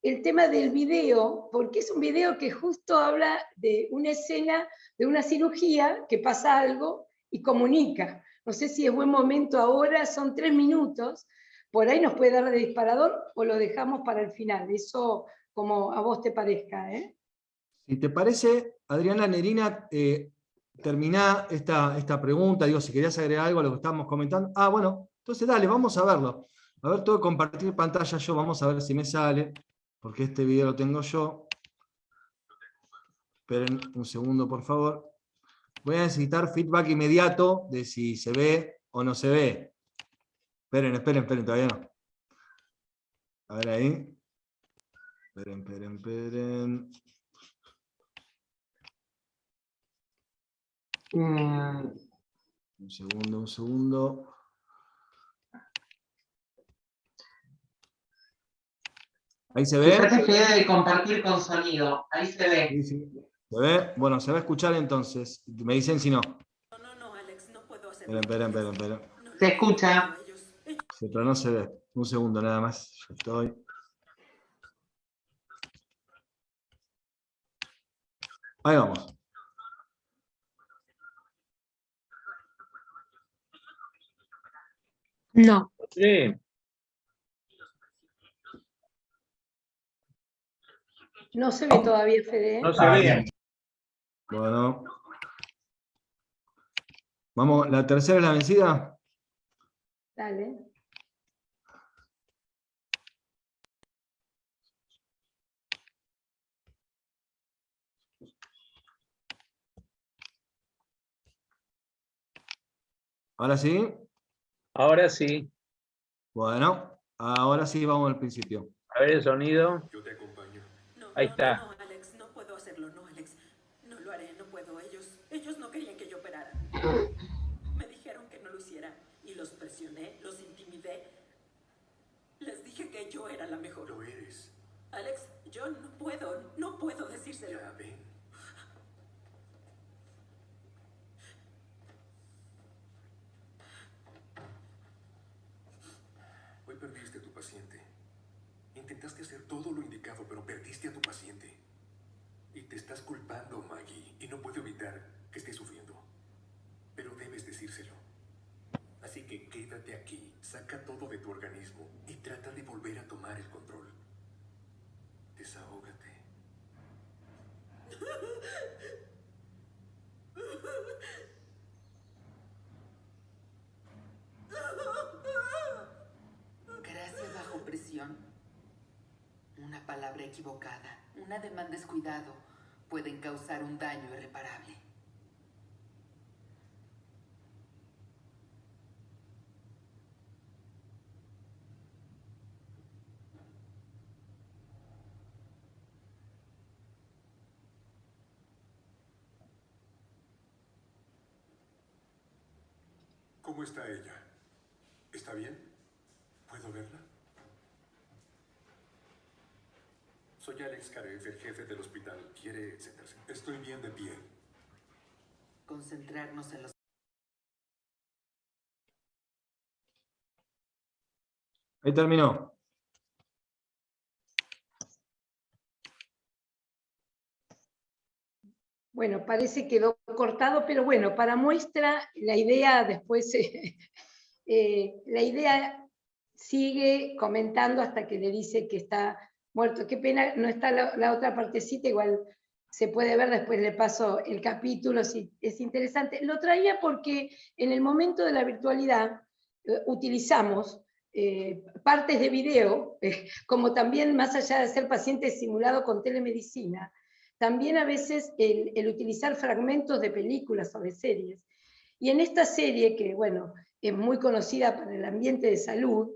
el tema del video, porque es un video que justo habla de una escena, de una cirugía, que pasa algo y comunica. No sé si es buen momento ahora, son 3 minutos, por ahí nos puede dar de disparador, o lo dejamos para el final, eso como a vos te parezca. Si te parece, Adriana, Nerina, terminá esta pregunta, digo, si querías agregar algo a lo que estábamos comentando. Ah, bueno, entonces dale, vamos a verlo. A ver, tengo que compartir pantalla yo, vamos a ver si me sale, porque este video lo tengo yo. Esperen un segundo, por favor. Voy a necesitar feedback inmediato de si se ve o no se ve. Esperen, todavía no. A ver ahí. Esperen. Un segundo. ¿Ahí se ve? Fíjate que debe compartir con sonido. Ahí se ve. Sí. ¿Se ve? Bueno, se va a escuchar entonces. Me dicen si no. No, Alex, no puedo hacer. Esperen. Se escucha. Pero no se ve. Un segundo nada más. Ya estoy. Ahí vamos. No. Sí. No se ve todavía, Fede. No se ve. Bueno. Vamos, ¿la tercera es la vencida? Dale. ¿Ahora sí? Ahora sí. Bueno, ahora sí vamos al principio. A ver el sonido. Yo te acompaño. No, Ahí no, está. no, Alex, no puedo hacerlo, no, Alex. No lo haré, no puedo. Ellos no querían que yo operara. Me dijeron que no lo hiciera y los presioné, los intimidé. Les dije que yo era la mejor. Lo eres. Alex, yo no puedo decírselo. Ya ven. Hoy perdiste a tu paciente. Intentaste hacer todo lo indicado, pero perdiste a tu paciente. Y te estás culpando, Maggie, y no puedo evitar que estés sufriendo. Pero debes decírselo. Así que quédate aquí, saca todo de tu organismo y trata de volver a tomar el control. Desahógate. Gracia bajo presión. Una palabra equivocada, un ademán descuidado pueden causar un daño irreparable. ¿Cómo está ella? ¿Está bien? ¿Puedo verla? Soy Alex Karev, el jefe del hospital. ¿Quiere sentarse? Estoy bien de pie. Concentrarnos en los... Ahí terminó. Bueno, parece que quedó cortado, pero bueno, para muestra, la idea después, la idea sigue comentando hasta que le dice que está muerto. Qué pena, no está la otra partecita, igual se puede ver, después le paso el capítulo, si es interesante. Lo traía porque en el momento de la virtualidad utilizamos partes de video, como también más allá de ser paciente simulado con telemedicina, también a veces el utilizar fragmentos de películas o de series. Y en esta serie, que bueno, es muy conocida para el ambiente de salud,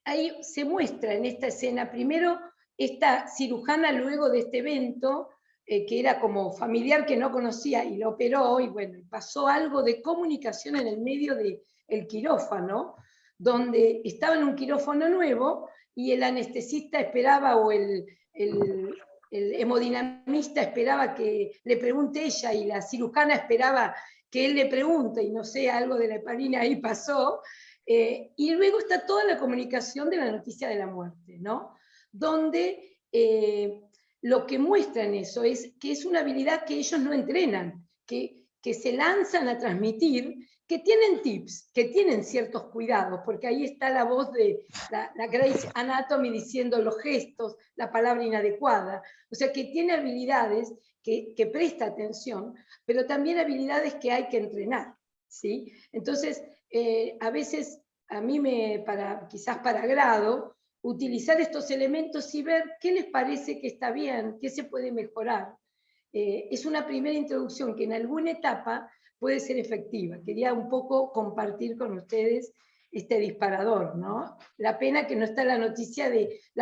ahí se muestra en esta escena, primero, esta cirujana luego de este evento, que era como familiar que no conocía y lo operó, y bueno, pasó algo de comunicación en el medio del quirófano, donde estaba en un quirófano nuevo y el anestesista esperaba, o el hemodinamista esperaba que le pregunte ella, y la cirujana esperaba que él le pregunte, y no sé, algo de la heparina ahí pasó, y luego está toda la comunicación de la noticia de la muerte, ¿no? Donde lo que muestran eso es que es una habilidad que ellos no entrenan, que se lanzan a transmitir, que tienen tips, que tienen ciertos cuidados, porque ahí está la voz de la Grey's Anatomy diciendo los gestos, la palabra inadecuada, o sea que tiene habilidades que presta atención, pero también habilidades que hay que entrenar, ¿sí? Entonces, a veces a mí quizás para agrado, utilizar estos elementos y ver qué les parece que está bien, qué se puede mejorar. Es una primera introducción que en alguna etapa puede ser efectiva. Quería un poco compartir con ustedes este disparador, ¿no? La pena que no está la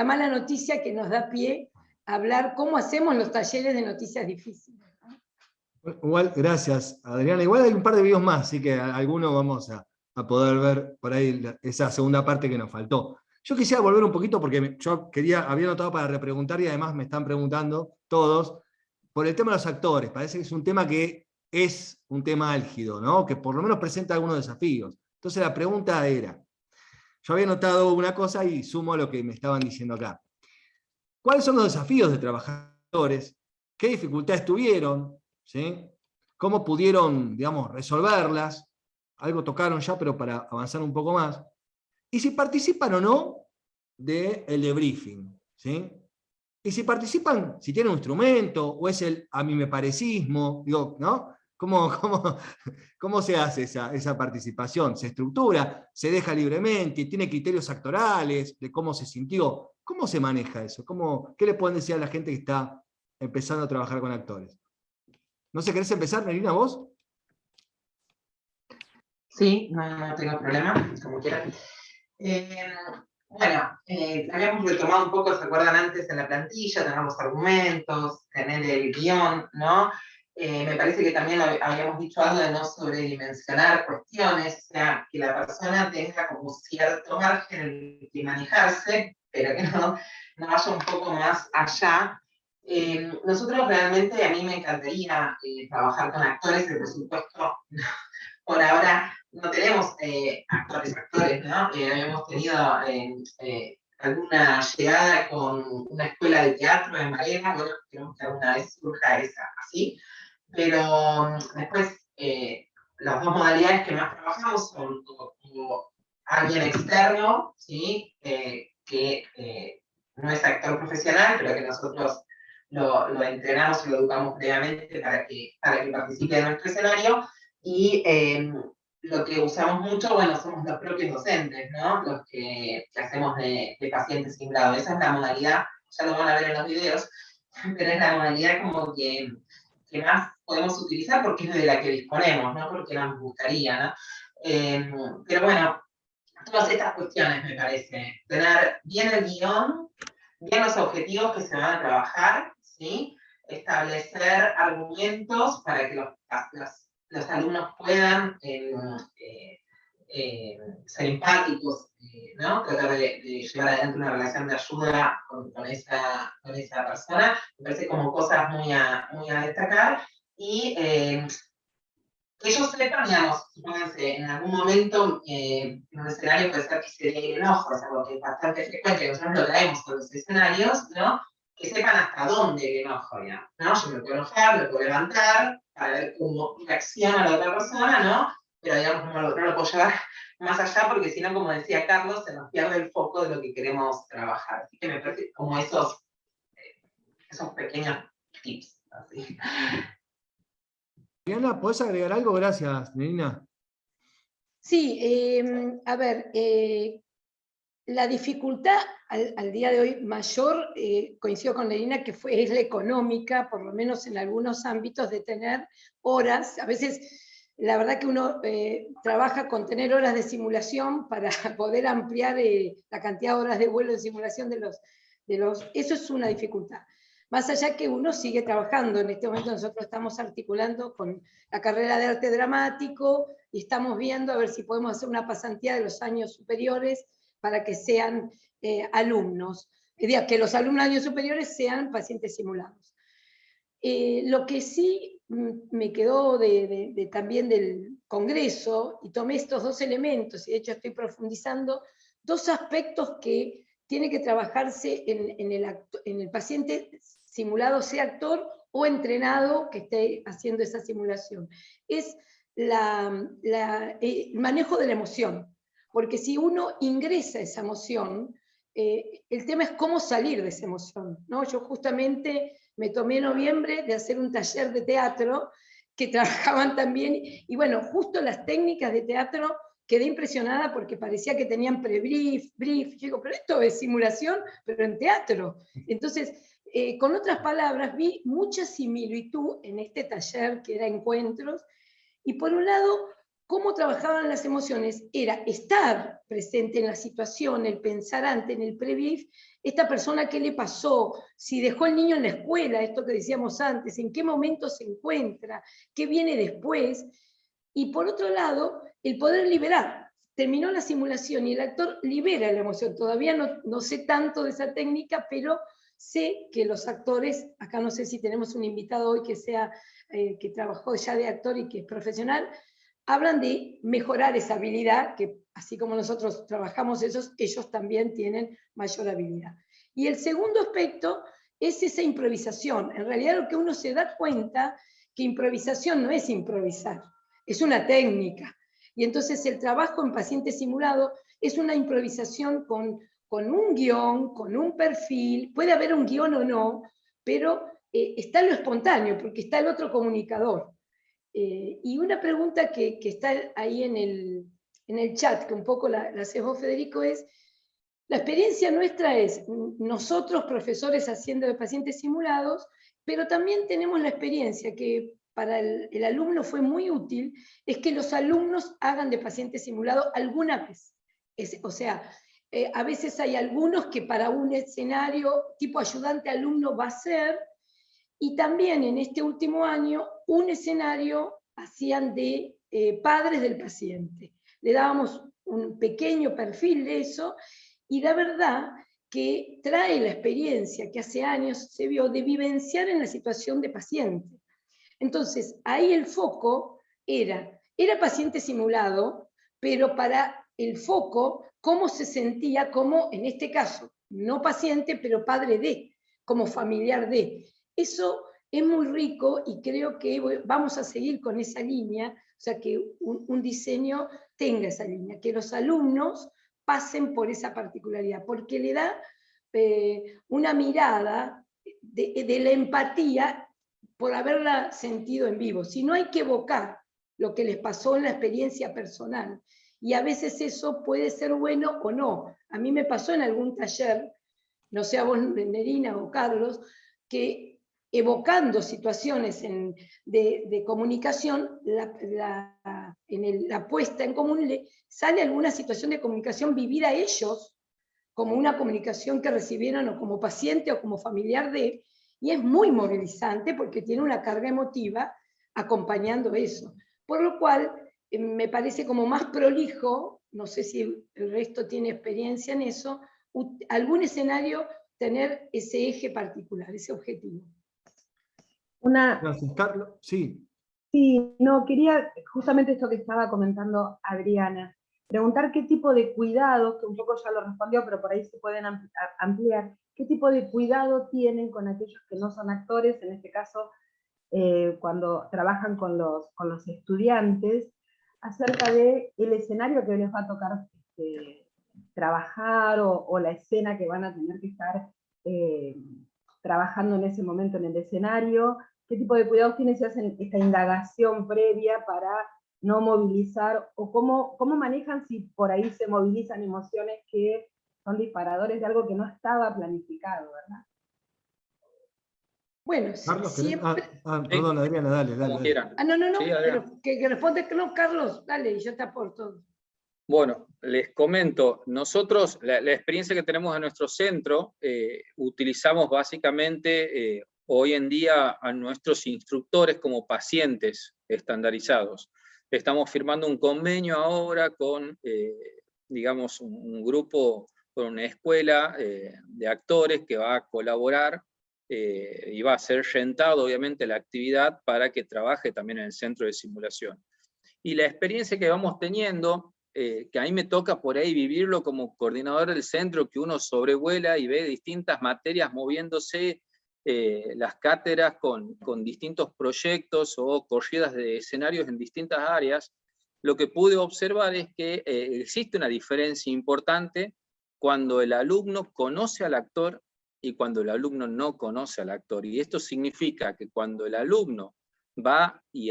mala noticia que nos da pie a hablar cómo hacemos los talleres de noticias difíciles, ¿no? Igual, gracias, Adriana. Igual hay un par de videos más, así que algunos vamos a poder ver por ahí esa segunda parte que nos faltó. Yo quisiera volver un poquito porque yo había anotado para repreguntar, y además me están preguntando todos por el tema de los actores. Parece que es un tema que es un tema álgido, ¿no? Que por lo menos presenta algunos desafíos. Entonces la pregunta era, yo había notado una cosa y sumo a lo que me estaban diciendo acá. ¿Cuáles son los desafíos de trabajadores? ¿Qué dificultades tuvieron? ¿Sí? ¿Cómo pudieron, digamos, resolverlas? Algo tocaron ya, pero para avanzar un poco más. Y si participan o no del debriefing. ¿Sí? Y si participan, si tienen un instrumento, o es el a mí me parecismo, digo, ¿no? ¿Cómo se hace esa participación? ¿Se estructura? ¿Se deja libremente? ¿Tiene criterios actorales de cómo se sintió? ¿Cómo se maneja eso? ¿Qué le pueden decir a la gente que está empezando a trabajar con actores? No sé, ¿querés empezar, Nerina, vos? Sí, no tengo problema, como quieran. Bueno, habíamos retomado un poco, ¿se acuerdan antes en la plantilla? Tener los argumentos, tener el guión, ¿no? Me parece que también habíamos dicho algo de no sobredimensionar cuestiones, o sea, que la persona tenga como cierto margen en el que manejarse, pero que no vaya un poco más allá. Nosotros realmente, a mí me encantaría trabajar con actores, de presupuesto, por ahora no tenemos actores, ¿no? Habíamos tenido alguna llegada con una escuela de teatro en Varela, bueno, queremos que alguna vez surja esa así, pero después las dos modalidades que más trabajamos son como alguien externo, ¿sí? Que no es actor profesional, pero que nosotros lo entrenamos y lo educamos previamente para que participe de nuestro escenario, y lo que usamos mucho, bueno, somos los propios docentes, ¿no? Los que hacemos de pacientes sin grado. Esa es la modalidad, ya lo van a ver en los videos, pero es la modalidad como que más podemos utilizar porque es de la que disponemos, no porque nos gustaría, ¿no? Pero bueno, todas estas cuestiones me parece, tener bien el guión, bien los objetivos que se van a trabajar, ¿sí? Establecer argumentos para que los alumnos puedan ser empáticos, ¿no? Tratar de llevar adelante una relación de ayuda con esa persona. Me parece como cosas muy a destacar. Y que ellos sepan, digamos, supónganse, en algún momento en un escenario puede ser que se dé el enojo, o sea, porque es bastante frecuente, nosotros lo traemos con los escenarios, ¿no? Que sepan hasta dónde el enojo, digamos, ¿no? Yo me puedo enojar, me puedo levantar, para ver cómo reacciona la otra persona, ¿no? Pero digamos, no lo puedo llevar más allá, porque si no, como decía Carlos, se nos pierde el foco de lo que queremos trabajar. Así que me parece como esos pequeños tips, así. Diana, ¿podés agregar algo? Gracias, Nerina. Sí, a ver, la dificultad al día de hoy mayor, coincido con Nerina, que es la económica, por lo menos en algunos ámbitos, de tener horas. A veces, la verdad que uno trabaja con tener horas de simulación para poder ampliar la cantidad de horas de vuelo de simulación de los... Eso es una dificultad. Más allá que uno sigue trabajando, en este momento nosotros estamos articulando con la carrera de arte dramático y estamos viendo a ver si podemos hacer una pasantía de los años superiores para que sean alumnos, que los alumnos de años superiores sean pacientes simulados. Lo que sí me quedó también del Congreso, y tomé estos dos elementos, y de hecho estoy profundizando, dos aspectos que tiene que trabajarse en el paciente simulado, sea actor o entrenado que esté haciendo esa simulación. Es el manejo de la emoción. Porque si uno ingresa esa emoción, el tema es cómo salir de esa emoción, ¿no? Yo justamente me tomé en noviembre de hacer un taller de teatro que trabajaban también, y bueno, justo las técnicas de teatro, quedé impresionada porque parecía que tenían pre-brief, brief. Yo digo, pero esto es simulación, pero en teatro. Entonces, con otras palabras, vi mucha similitud en este taller que era encuentros, y por un lado, cómo trabajaban las emociones era estar presente en la situación, el pensar antes, en el pre-brief, esta persona qué le pasó, si dejó el niño en la escuela, esto que decíamos antes, en qué momento se encuentra, qué viene después, y por otro lado, el poder liberar. Terminó la simulación y el actor libera la emoción. Todavía no sé tanto de esa técnica, pero sé que los actores, acá no sé si tenemos un invitado hoy que trabajó ya de actor y que es profesional, hablan de mejorar esa habilidad, que así como nosotros trabajamos ellos también tienen mayor habilidad. Y el segundo aspecto es esa improvisación. En realidad lo que uno se da cuenta, que improvisación no es improvisar, es una técnica. Y entonces el trabajo en paciente simulado es una improvisación con un guión, con un perfil, puede haber un guión o no, pero está lo espontáneo, porque está el otro comunicador. Y una pregunta que está ahí en el chat, que un poco la haces vos, Federico, es, la experiencia nuestra es nosotros, profesores, haciendo de pacientes simulados, pero también tenemos la experiencia que para el alumno fue muy útil, es que los alumnos hagan de paciente simulado alguna vez. O sea, a veces hay algunos que para un escenario tipo ayudante alumno va a ser, y también en este último año un escenario hacían de padres del paciente. Le dábamos un pequeño perfil de eso, y la verdad que trae la experiencia que hace años se vio de vivenciar en la situación de paciente. Entonces, ahí el foco era paciente simulado, pero para el foco, cómo se sentía como, en este caso, no paciente, pero padre de, como familiar de. Eso es muy rico y creo que vamos a seguir con esa línea, o sea, que un diseño tenga esa línea, que los alumnos pasen por esa particularidad, porque le da una mirada de la empatía por haberla sentido en vivo. Si no, hay que evocar lo que les pasó en la experiencia personal, y a veces eso puede ser bueno o no. A mí me pasó en algún taller, no sé a vos, Nerina o Carlos, que evocando situaciones de comunicación, en la puesta en común sale alguna situación de comunicación vivida a ellos, como una comunicación que recibieron o como paciente o como familiar de, y es muy movilizante porque tiene una carga emotiva acompañando eso. Por lo cual, me parece como más prolijo, no sé si el resto tiene experiencia en eso, algún escenario tener ese eje particular, ese objetivo. Gracias, Carlos. Sí. Sí, no, quería justamente esto que estaba comentando Adriana, preguntar qué tipo de cuidados, que un poco ya lo respondió, pero por ahí se pueden ampliar, qué tipo de cuidado tienen con aquellos que no son actores, en este caso, cuando trabajan con los estudiantes, acerca del escenario que les va a tocar trabajar, o la escena que van a tener que estar trabajando en ese momento en el escenario. ¿Qué tipo de cuidados tienen si hacen esta indagación previa para no movilizar? ¿O cómo manejan si por ahí se movilizan emociones que son disparadores de algo que no estaba planificado, ¿verdad? Bueno, Carlos, siempre... perdón, Adriana, dale. No, Sí, pero que responde Carlos, dale, y yo te aporto. Bueno, les comento, nosotros, la experiencia que tenemos en nuestro centro, utilizamos básicamente hoy en día a nuestros instructores como pacientes estandarizados. Estamos firmando un convenio ahora con, digamos, un grupo, con una escuela de actores que va a colaborar y va a ser rentado, obviamente, la actividad para que trabaje también en el centro de simulación. Y la experiencia que vamos teniendo, que a mí me toca por ahí vivirlo como coordinador del centro, que uno sobrevuela y ve distintas materias moviéndose, las cátedras con distintos proyectos o corridas de escenarios en distintas áreas, lo que pude observar es que existe una diferencia importante cuando el alumno conoce al actor y cuando el alumno no conoce al actor. Y esto significa que cuando el alumno va y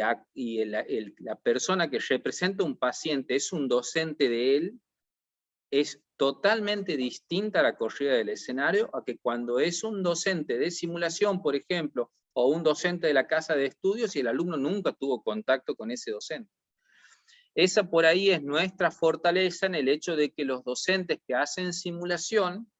la persona que representa un paciente es un docente de él, es totalmente distinta a la corrida del escenario a que cuando es un docente de simulación, por ejemplo, o un docente de la casa de estudios y el alumno nunca tuvo contacto con ese docente. Esa por ahí es nuestra fortaleza en el hecho de que los docentes que hacen simulación,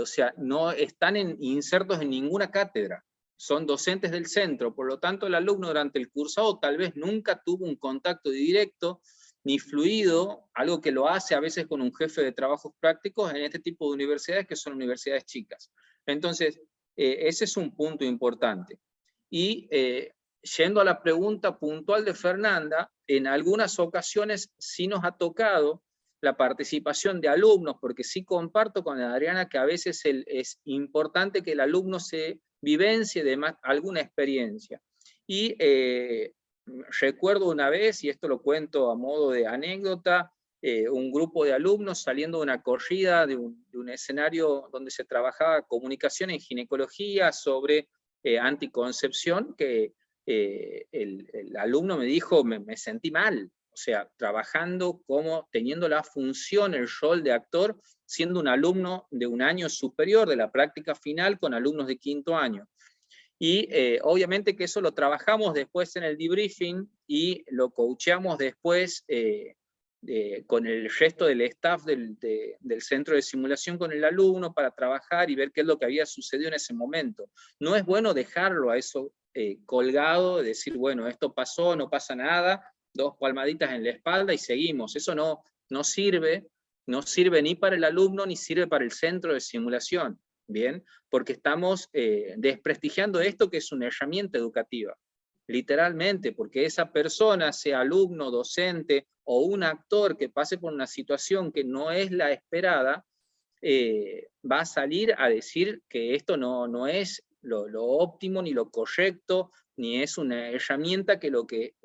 o sea, no están insertos en ninguna cátedra. Son docentes del centro, por lo tanto el alumno durante el cursado tal vez nunca tuvo un contacto directo ni fluido, algo que lo hace a veces con un jefe de trabajos prácticos en este tipo de universidades que son universidades chicas. Entonces, ese es un punto importante. Y yendo a la pregunta puntual de Fernanda, en algunas ocasiones sí nos ha tocado la participación de alumnos, porque sí comparto con Adriana que a veces es importante que el alumno se vivencie de alguna experiencia. Y recuerdo una vez, y esto lo cuento a modo de anécdota, un grupo de alumnos saliendo de una corrida de un escenario donde se trabajaba comunicación en ginecología sobre anticoncepción, que el alumno me dijo, me sentí mal, o sea, trabajando teniendo la función, el rol de actor, siendo un alumno de un año superior de la práctica final con alumnos de 5º año. Y obviamente que eso lo trabajamos después en el debriefing y lo coacheamos después con el resto del staff del centro de simulación con el alumno para trabajar y ver qué es lo que había sucedido en ese momento. No es bueno dejarlo a eso colgado, de decir, bueno, esto pasó, no pasa nada, 2 palmaditas en la espalda y seguimos. Eso no sirve ni para el alumno ni sirve para el centro de simulación. Bien, porque estamos desprestigiando esto que es una herramienta educativa, literalmente, porque esa persona, sea alumno, docente o un actor que pase por una situación que no es la esperada, va a salir a decir que esto no es lo óptimo, ni lo correcto, ni es una herramienta que lo que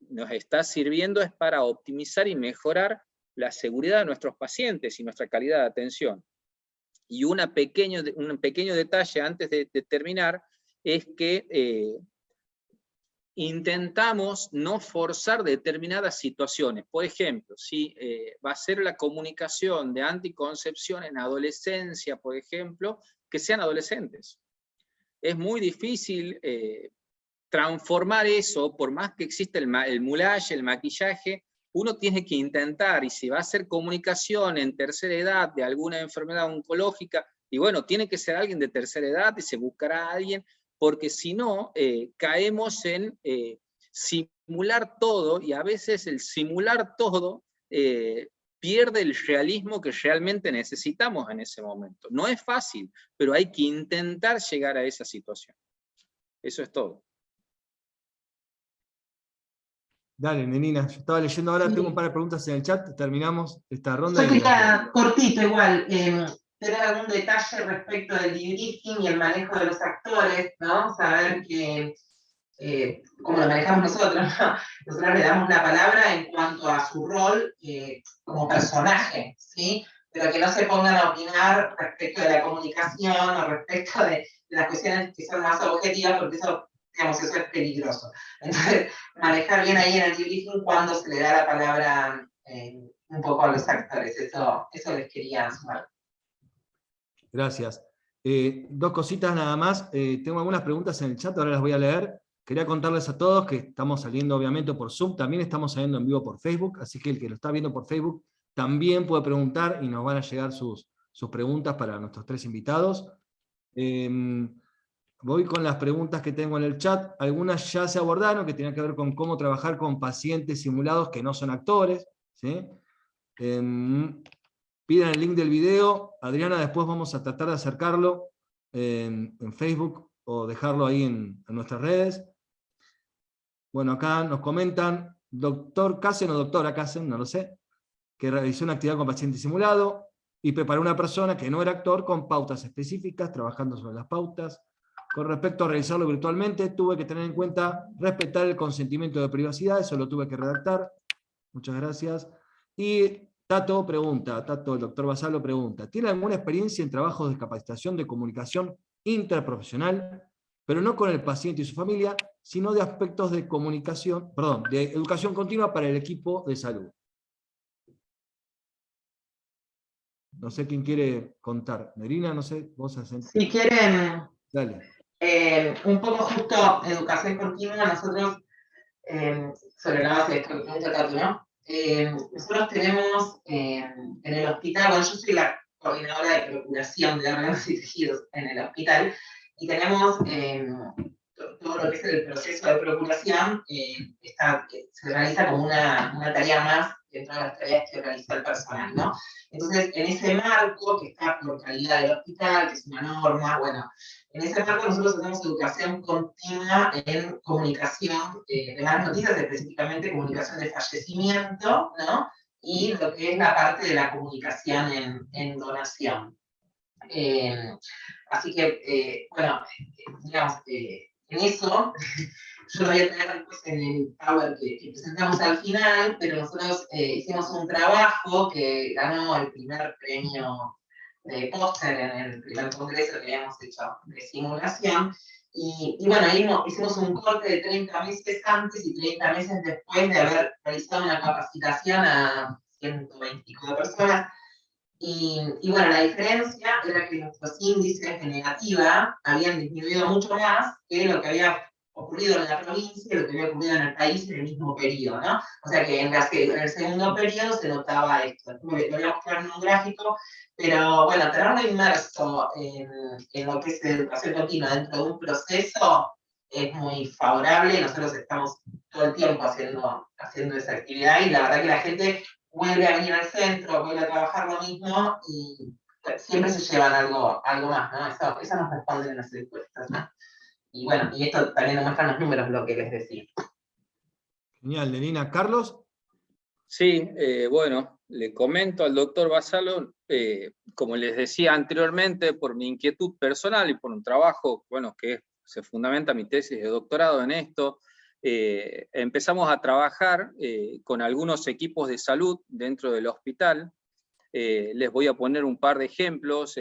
nos está sirviendo es para optimizar y mejorar la seguridad de nuestros pacientes y nuestra calidad de atención. Y un pequeño detalle antes de terminar, es que intentamos no forzar determinadas situaciones. Por ejemplo, si va a ser la comunicación de anticoncepción en adolescencia, por ejemplo, que sean adolescentes. Es muy difícil transformar eso, por más que exista el moulage, el maquillaje, uno tiene que intentar, y si va a hacer comunicación en tercera edad de alguna enfermedad oncológica, y bueno, tiene que ser alguien de tercera edad y se buscará a alguien, porque si no, caemos en simular todo, y a veces el simular todo pierde el realismo que realmente necesitamos en ese momento. No es fácil, pero hay que intentar llegar a esa situación. Eso es todo. Dale, Nenina, yo estaba leyendo ahora, tengo un par de preguntas en el chat, terminamos esta ronda. Yo quería, cortito igual, tener algún detalle respecto del debriefing y el manejo de los actores, ¿no? Saber que, como lo manejamos nosotros, ¿no? Nosotros le damos la palabra en cuanto a su rol como personaje, ¿sí? Pero que no se pongan a opinar respecto de la comunicación o respecto de las cuestiones que son más objetivas, porque eso, digamos, eso es peligroso. Entonces, manejar bien ahí en el debriefing cuando se le da la palabra un poco a los actores, eso les quería sumar. Gracias. 2 cositas nada más, tengo algunas preguntas en el chat, ahora las voy a leer. Quería contarles a todos que estamos saliendo obviamente por Zoom, también estamos saliendo en vivo por Facebook, así que el que lo está viendo por Facebook también puede preguntar y nos van a llegar sus preguntas para nuestros 3 invitados. Voy con las preguntas que tengo en el chat, algunas ya se abordaron, que tienen que ver con cómo trabajar con pacientes simulados que no son actores, ¿sí? Piden el link del video, Adriana, después vamos a tratar de acercarlo en Facebook o dejarlo ahí en nuestras redes. Bueno, acá nos comentan, doctor Casen o doctora Casen, no lo sé, que realizó una actividad con paciente simulado y preparó una persona que no era actor con pautas específicas, trabajando sobre las pautas. Con respecto a realizarlo virtualmente, tuve que tener en cuenta respetar el consentimiento de privacidad, eso lo tuve que redactar. Muchas gracias. Y Tato pregunta, el doctor Basalo pregunta, ¿tiene alguna experiencia en trabajos de capacitación de comunicación interprofesional, pero no con el paciente y su familia, sino de aspectos de comunicación, de educación continua para el equipo de salud? No sé quién quiere contar. Nerina, no sé, vos hacés. Si quieren, dale. Un poco justo educación continua, nosotros, sobre la base de esto que pregunta Tato, ¿no? Nosotros tenemos en el hospital, bueno, yo soy la coordinadora de procuración de órganos y tejidos en el hospital, y tenemos todo lo que es el proceso de procuración, se realiza como una tarea más dentro de las tareas que realiza el personal, ¿no? Entonces, en ese marco, que está por calidad del hospital, que es una norma, bueno, en ese marco nosotros hacemos educación continua en comunicación de malas noticias, específicamente comunicación de fallecimiento, ¿no? Y lo que es la parte de la comunicación en donación. Así que, bueno, digamos, en eso, yo lo voy a tener después en el Power que presentamos al final, pero nosotros hicimos un trabajo que ganó el primer premio de póster en el primer congreso que habíamos hecho de simulación, y bueno, ahí hicimos un corte de 30 meses antes y 30 meses después de haber realizado una capacitación a 125 personas. Y bueno, la diferencia era que nuestros índices de negativa habían disminuido mucho más que lo que había ocurrido en la provincia y lo que había ocurrido en el país en el mismo periodo, ¿no? O sea que en el segundo periodo se notaba esto. Me voy a mostrar en un gráfico, pero bueno, tenerlo inmerso en lo que es educación continua dentro de un proceso es muy favorable. Nosotros estamos todo el tiempo haciendo esa actividad y la verdad que la gente vuelve a venir al centro, vuelve a trabajar lo mismo y siempre se llevan algo más, ¿no? Eso nos responden en las encuestas, ¿no? Y bueno, y esto también demuestran los números, lo que les decía. Genial, Nerina. ¿Carlos? Sí, bueno, le comento al doctor Vassallo, como les decía anteriormente, por mi inquietud personal y por un trabajo, bueno, que se fundamenta mi tesis de doctorado en esto, empezamos a trabajar con algunos equipos de salud dentro del hospital. Les voy a poner un par de ejemplos.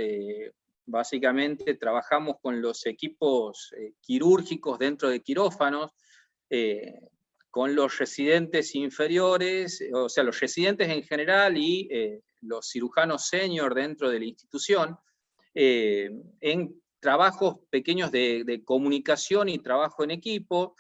Básicamente trabajamos con los equipos quirúrgicos dentro de quirófanos, con los residentes inferiores, o sea, los residentes en general y los cirujanos senior dentro de la institución, en trabajos pequeños de comunicación y trabajo en equipo.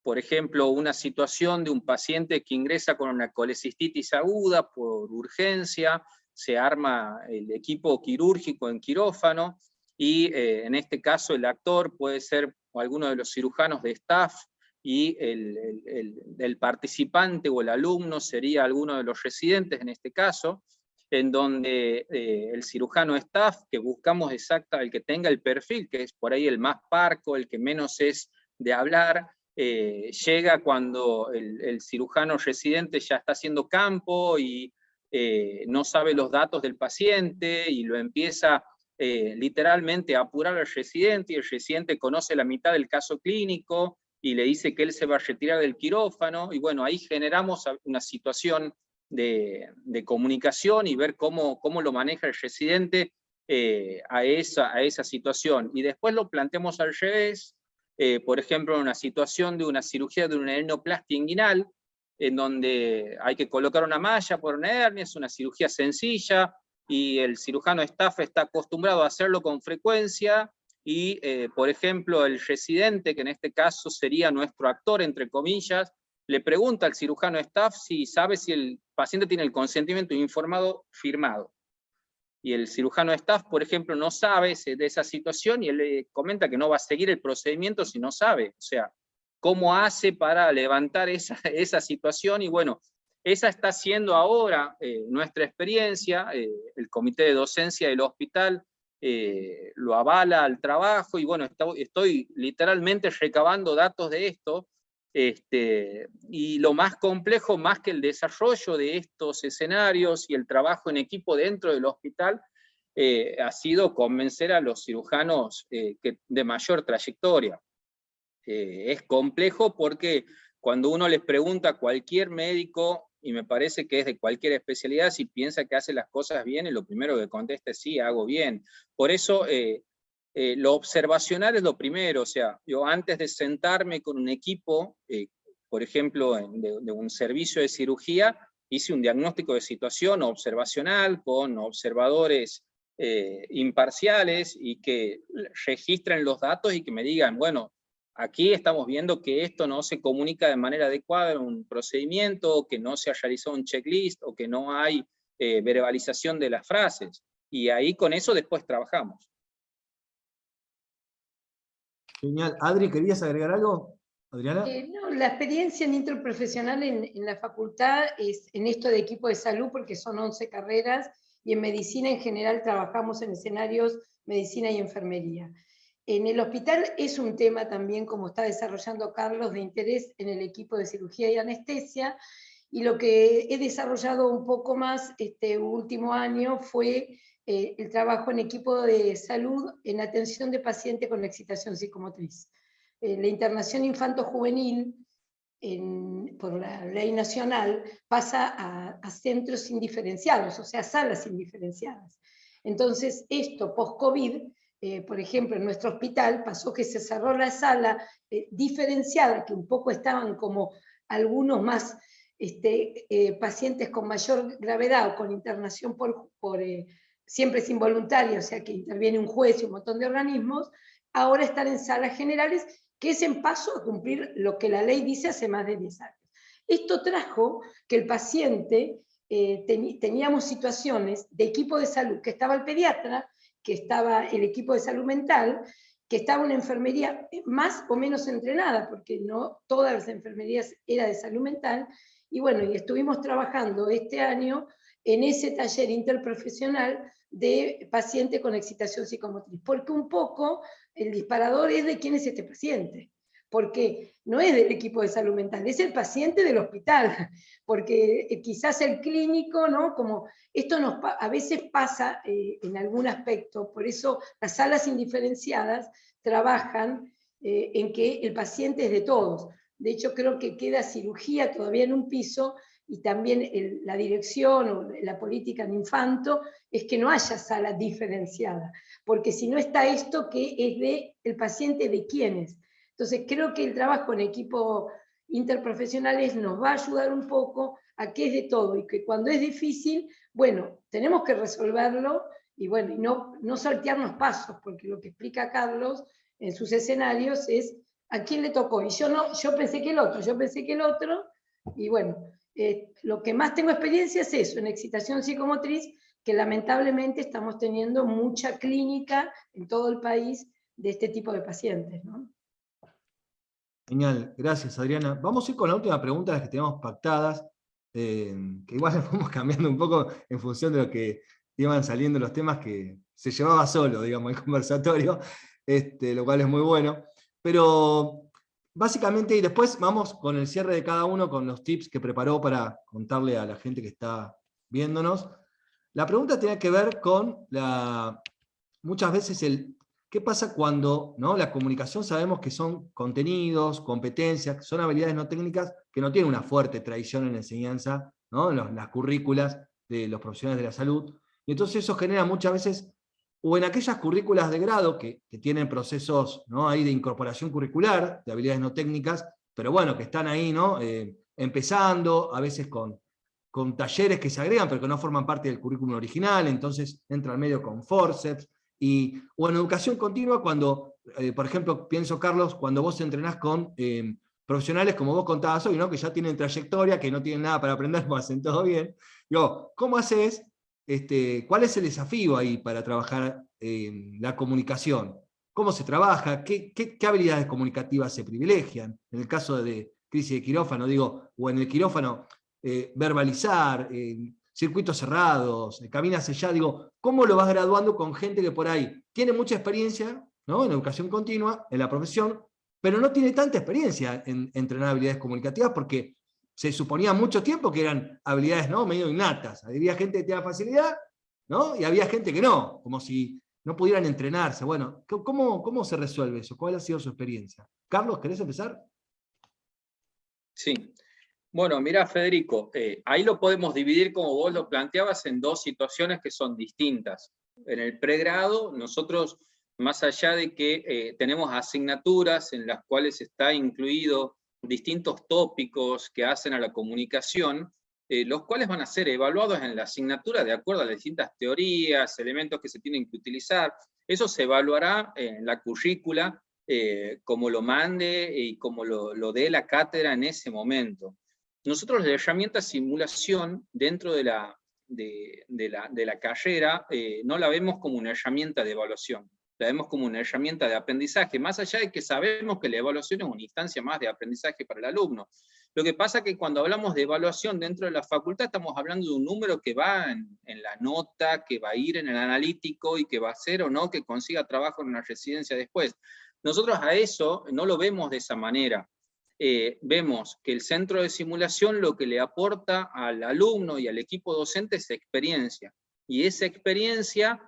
Por ejemplo, una situación de un paciente que ingresa con una colecistitis aguda por urgencia, se arma el equipo quirúrgico en quirófano, y en este caso el actor puede ser alguno de los cirujanos de staff, y el participante o el alumno sería alguno de los residentes en este caso, en donde el cirujano staff, que buscamos el que tenga el perfil, que es por ahí el más parco, el que menos es de hablar, llega cuando el cirujano residente ya está haciendo campo y no sabe los datos del paciente y lo empieza literalmente a apurar al residente, y el residente conoce la mitad del caso clínico y le dice que él se va a retirar del quirófano, y bueno, ahí generamos una situación de comunicación y ver cómo lo maneja el residente a esa situación. Y después lo planteamos al revés, por ejemplo, en una situación de una cirugía de una hernoplastia inguinal, en donde hay que colocar una malla por una hernia, es una cirugía sencilla, y el cirujano staff está acostumbrado a hacerlo con frecuencia, y por ejemplo el residente, que en este caso sería nuestro actor entre comillas, le pregunta al cirujano staff si sabe si el paciente tiene el consentimiento informado firmado. Y el cirujano staff, por ejemplo, no sabe de esa situación, y él le comenta que no va a seguir el procedimiento si no sabe. O sea, ¿cómo hace para levantar esa situación? Y bueno, esa está siendo ahora nuestra experiencia. El comité de docencia del hospital lo avala al trabajo, y bueno, estoy literalmente recabando datos de esto. Y lo más complejo, más que el desarrollo de estos escenarios y el trabajo en equipo dentro del hospital, ha sido convencer a los cirujanos de mayor trayectoria. Es complejo porque cuando uno les pregunta a cualquier médico, y me parece que es de cualquier especialidad, si piensa que hace las cosas bien, y lo primero que contesta es sí, hago bien. Por eso lo observacional es lo primero. O sea, yo antes de sentarme con un equipo, por ejemplo, de un servicio de cirugía, hice un diagnóstico de situación observacional con observadores imparciales, y que registren los datos y que me digan, bueno, aquí estamos viendo que esto no se comunica de manera adecuada en un procedimiento, que no se ha realizado un checklist, o que no hay verbalización de las frases. Y ahí con eso después trabajamos. Genial. Adri, ¿querías agregar algo? Adriana. No, la experiencia en interprofesional en la facultad es en esto de equipo de salud, porque son 11 carreras, y en medicina en general trabajamos en escenarios medicina y enfermería. En el hospital es un tema también, como está desarrollando Carlos, de interés en el equipo de cirugía y anestesia, y lo que he desarrollado un poco más este último año fue el trabajo en equipo de salud en atención de pacientes con excitación psicomotriz. La internación infanto-juvenil, por la ley nacional, pasa a centros indiferenciados, o sea, salas indiferenciadas. Entonces, esto post-COVID, por ejemplo, en nuestro hospital pasó que se cerró la sala diferenciada, que un poco estaban como algunos más pacientes con mayor gravedad o con internación siempre es involuntaria, o sea que interviene un juez y un montón de organismos, ahora están en salas generales, que es en paso a cumplir lo que la ley dice hace más de 10 años. Esto trajo que el paciente, teníamos situaciones de equipo de salud, que estaba el pediatra, que estaba el equipo de salud mental, que estaba una enfermería más o menos entrenada, porque no todas las enfermerías eran de salud mental, y bueno, y estuvimos trabajando este año en ese taller interprofesional de paciente con excitación psicomotriz, porque un poco el disparador es de quién es este paciente, porque no es del equipo de salud mental, es el paciente del hospital, porque quizás el clínico, ¿no? Como esto a veces pasa en algún aspecto, por eso las salas indiferenciadas trabajan en que el paciente es de todos. De hecho, creo que queda cirugía todavía en un piso, y también la dirección o la política en infanto es que no haya sala diferenciada, porque si no está esto que es del paciente de quiénes. Entonces creo que el trabajo en equipo interprofesionales nos va a ayudar un poco a que es de todo, y que cuando es difícil, bueno, tenemos que resolverlo, y bueno, y no saltearnos pasos, porque lo que explica Carlos en sus escenarios es a quién le tocó, y yo pensé que el otro, y bueno, lo que más tengo experiencia es eso, en excitación psicomotriz, que lamentablemente estamos teniendo mucha clínica en todo el país de este tipo de pacientes, ¿no? Genial, gracias Adriana. Vamos a ir con la última pregunta, las que tenemos pactadas, que igual las vamos cambiando un poco en función de lo que iban saliendo los temas, que se llevaba solo, digamos, el conversatorio, lo cual es muy bueno. Pero básicamente, y después vamos con el cierre de cada uno, con los tips que preparó para contarle a la gente que está viéndonos. La pregunta tiene que ver con muchas veces ¿qué pasa cuando, ¿no? La comunicación sabemos que son contenidos, competencias, son habilidades no técnicas que no tienen una fuerte tradición en la enseñanza, ¿no? En las currículas de los profesionales de la salud. Y entonces eso genera muchas veces, o en aquellas currículas de grado que tienen procesos, ¿no? Ahí de incorporación curricular, de habilidades no técnicas, pero bueno, que están ahí, ¿no? Empezando, a veces con talleres que se agregan, pero que no forman parte del currículum original, entonces entra al medio con forceps. O en educación continua, cuando, por ejemplo, pienso, Carlos, cuando vos entrenás con profesionales como vos contabas hoy, ¿no? Que ya tienen trayectoria, que no tienen nada para aprender, pues hacen todo bien. Digo, ¿cómo haces? ¿Cuál es el desafío ahí para trabajar la comunicación? ¿Cómo se trabaja? ¿Qué habilidades comunicativas se privilegian? En el caso de crisis de quirófano, digo, o en el quirófano, verbalizar, circuitos cerrados, caminas allá, digo, ¿cómo lo vas graduando con gente que por ahí tiene mucha experiencia, ¿no? En educación continua, en la profesión, pero no tiene tanta experiencia en entrenar habilidades comunicativas, porque se suponía mucho tiempo que eran habilidades, ¿no? Medio innatas. Había gente que tenía facilidad, ¿no? Y había gente que no, como si no pudieran entrenarse. Bueno, ¿cómo se resuelve eso? ¿Cuál ha sido su experiencia? Carlos, ¿querés empezar? Sí. Bueno, mira, Federico, ahí lo podemos dividir, como vos lo planteabas, en dos situaciones que son distintas. En el pregrado, nosotros, más allá de que tenemos asignaturas en las cuales está incluido distintos tópicos que hacen a la comunicación, los cuales van a ser evaluados en la asignatura de acuerdo a las distintas teorías, elementos que se tienen que utilizar. Eso se evaluará en la currícula, como lo mande y como lo dé la cátedra en ese momento. Nosotros la herramienta simulación dentro de la carrera no la vemos como una herramienta de evaluación. la vemos como una herramienta de aprendizaje, más allá de que sabemos que la evaluación es una instancia más de aprendizaje para el alumno. Lo que pasa es que cuando hablamos de evaluación dentro de la facultad, estamos hablando de un número que va en la nota, que va a ir en el analítico, y que va a ser o no que consiga trabajo en una residencia después. Nosotros a eso no lo vemos de esa manera. Vemos que el centro de simulación lo que le aporta al alumno y al equipo docente es experiencia, y esa experiencia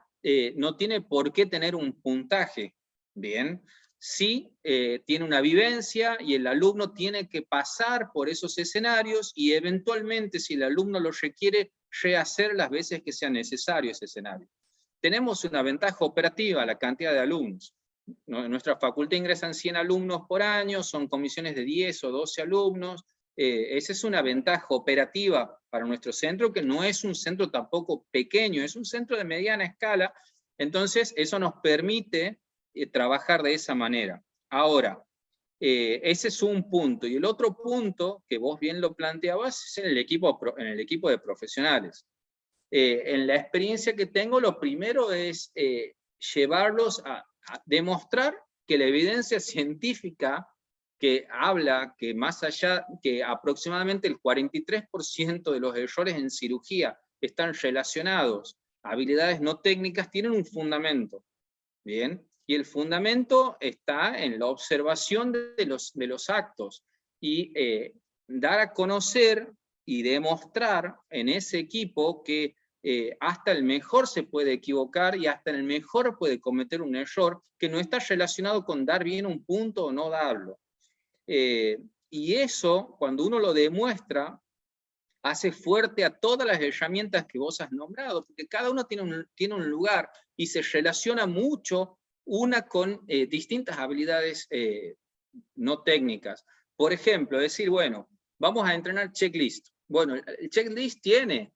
no tiene por qué tener un puntaje, ¿bien? Sí tiene una vivencia, y el alumno tiene que pasar por esos escenarios, y eventualmente, si el alumno lo requiere, rehacer las veces que sea necesario ese escenario. Tenemos una ventaja operativa, la cantidad de alumnos. En nuestra facultad ingresan 100 alumnos por año, son comisiones de 10 o 12 alumnos. Esa es una ventaja operativa para nuestro centro, que no es un centro tampoco pequeño, es un centro de mediana escala. Entonces eso nos permite trabajar de esa manera. Ahora, ese es un punto, y el otro punto, que vos bien lo planteabas, es en el equipo de profesionales. En la experiencia que tengo, lo primero es llevarlos a demostrar que la evidencia científica que habla que más allá, que aproximadamente el 43% de los errores en cirugía están relacionados a habilidades no técnicas, tienen un fundamento, ¿bien? Y el fundamento está en la observación de los actos, y dar a conocer y demostrar en ese equipo que hasta el mejor se puede equivocar, y hasta el mejor puede cometer un error que no está relacionado con dar bien un punto o no darlo. Y eso, cuando uno lo demuestra, hace fuerte a todas las herramientas que vos has nombrado, porque cada uno tiene un lugar, y se relaciona mucho una con distintas habilidades no técnicas. Por ejemplo, decir, bueno, vamos a entrenar checklist. Bueno, el checklist tiene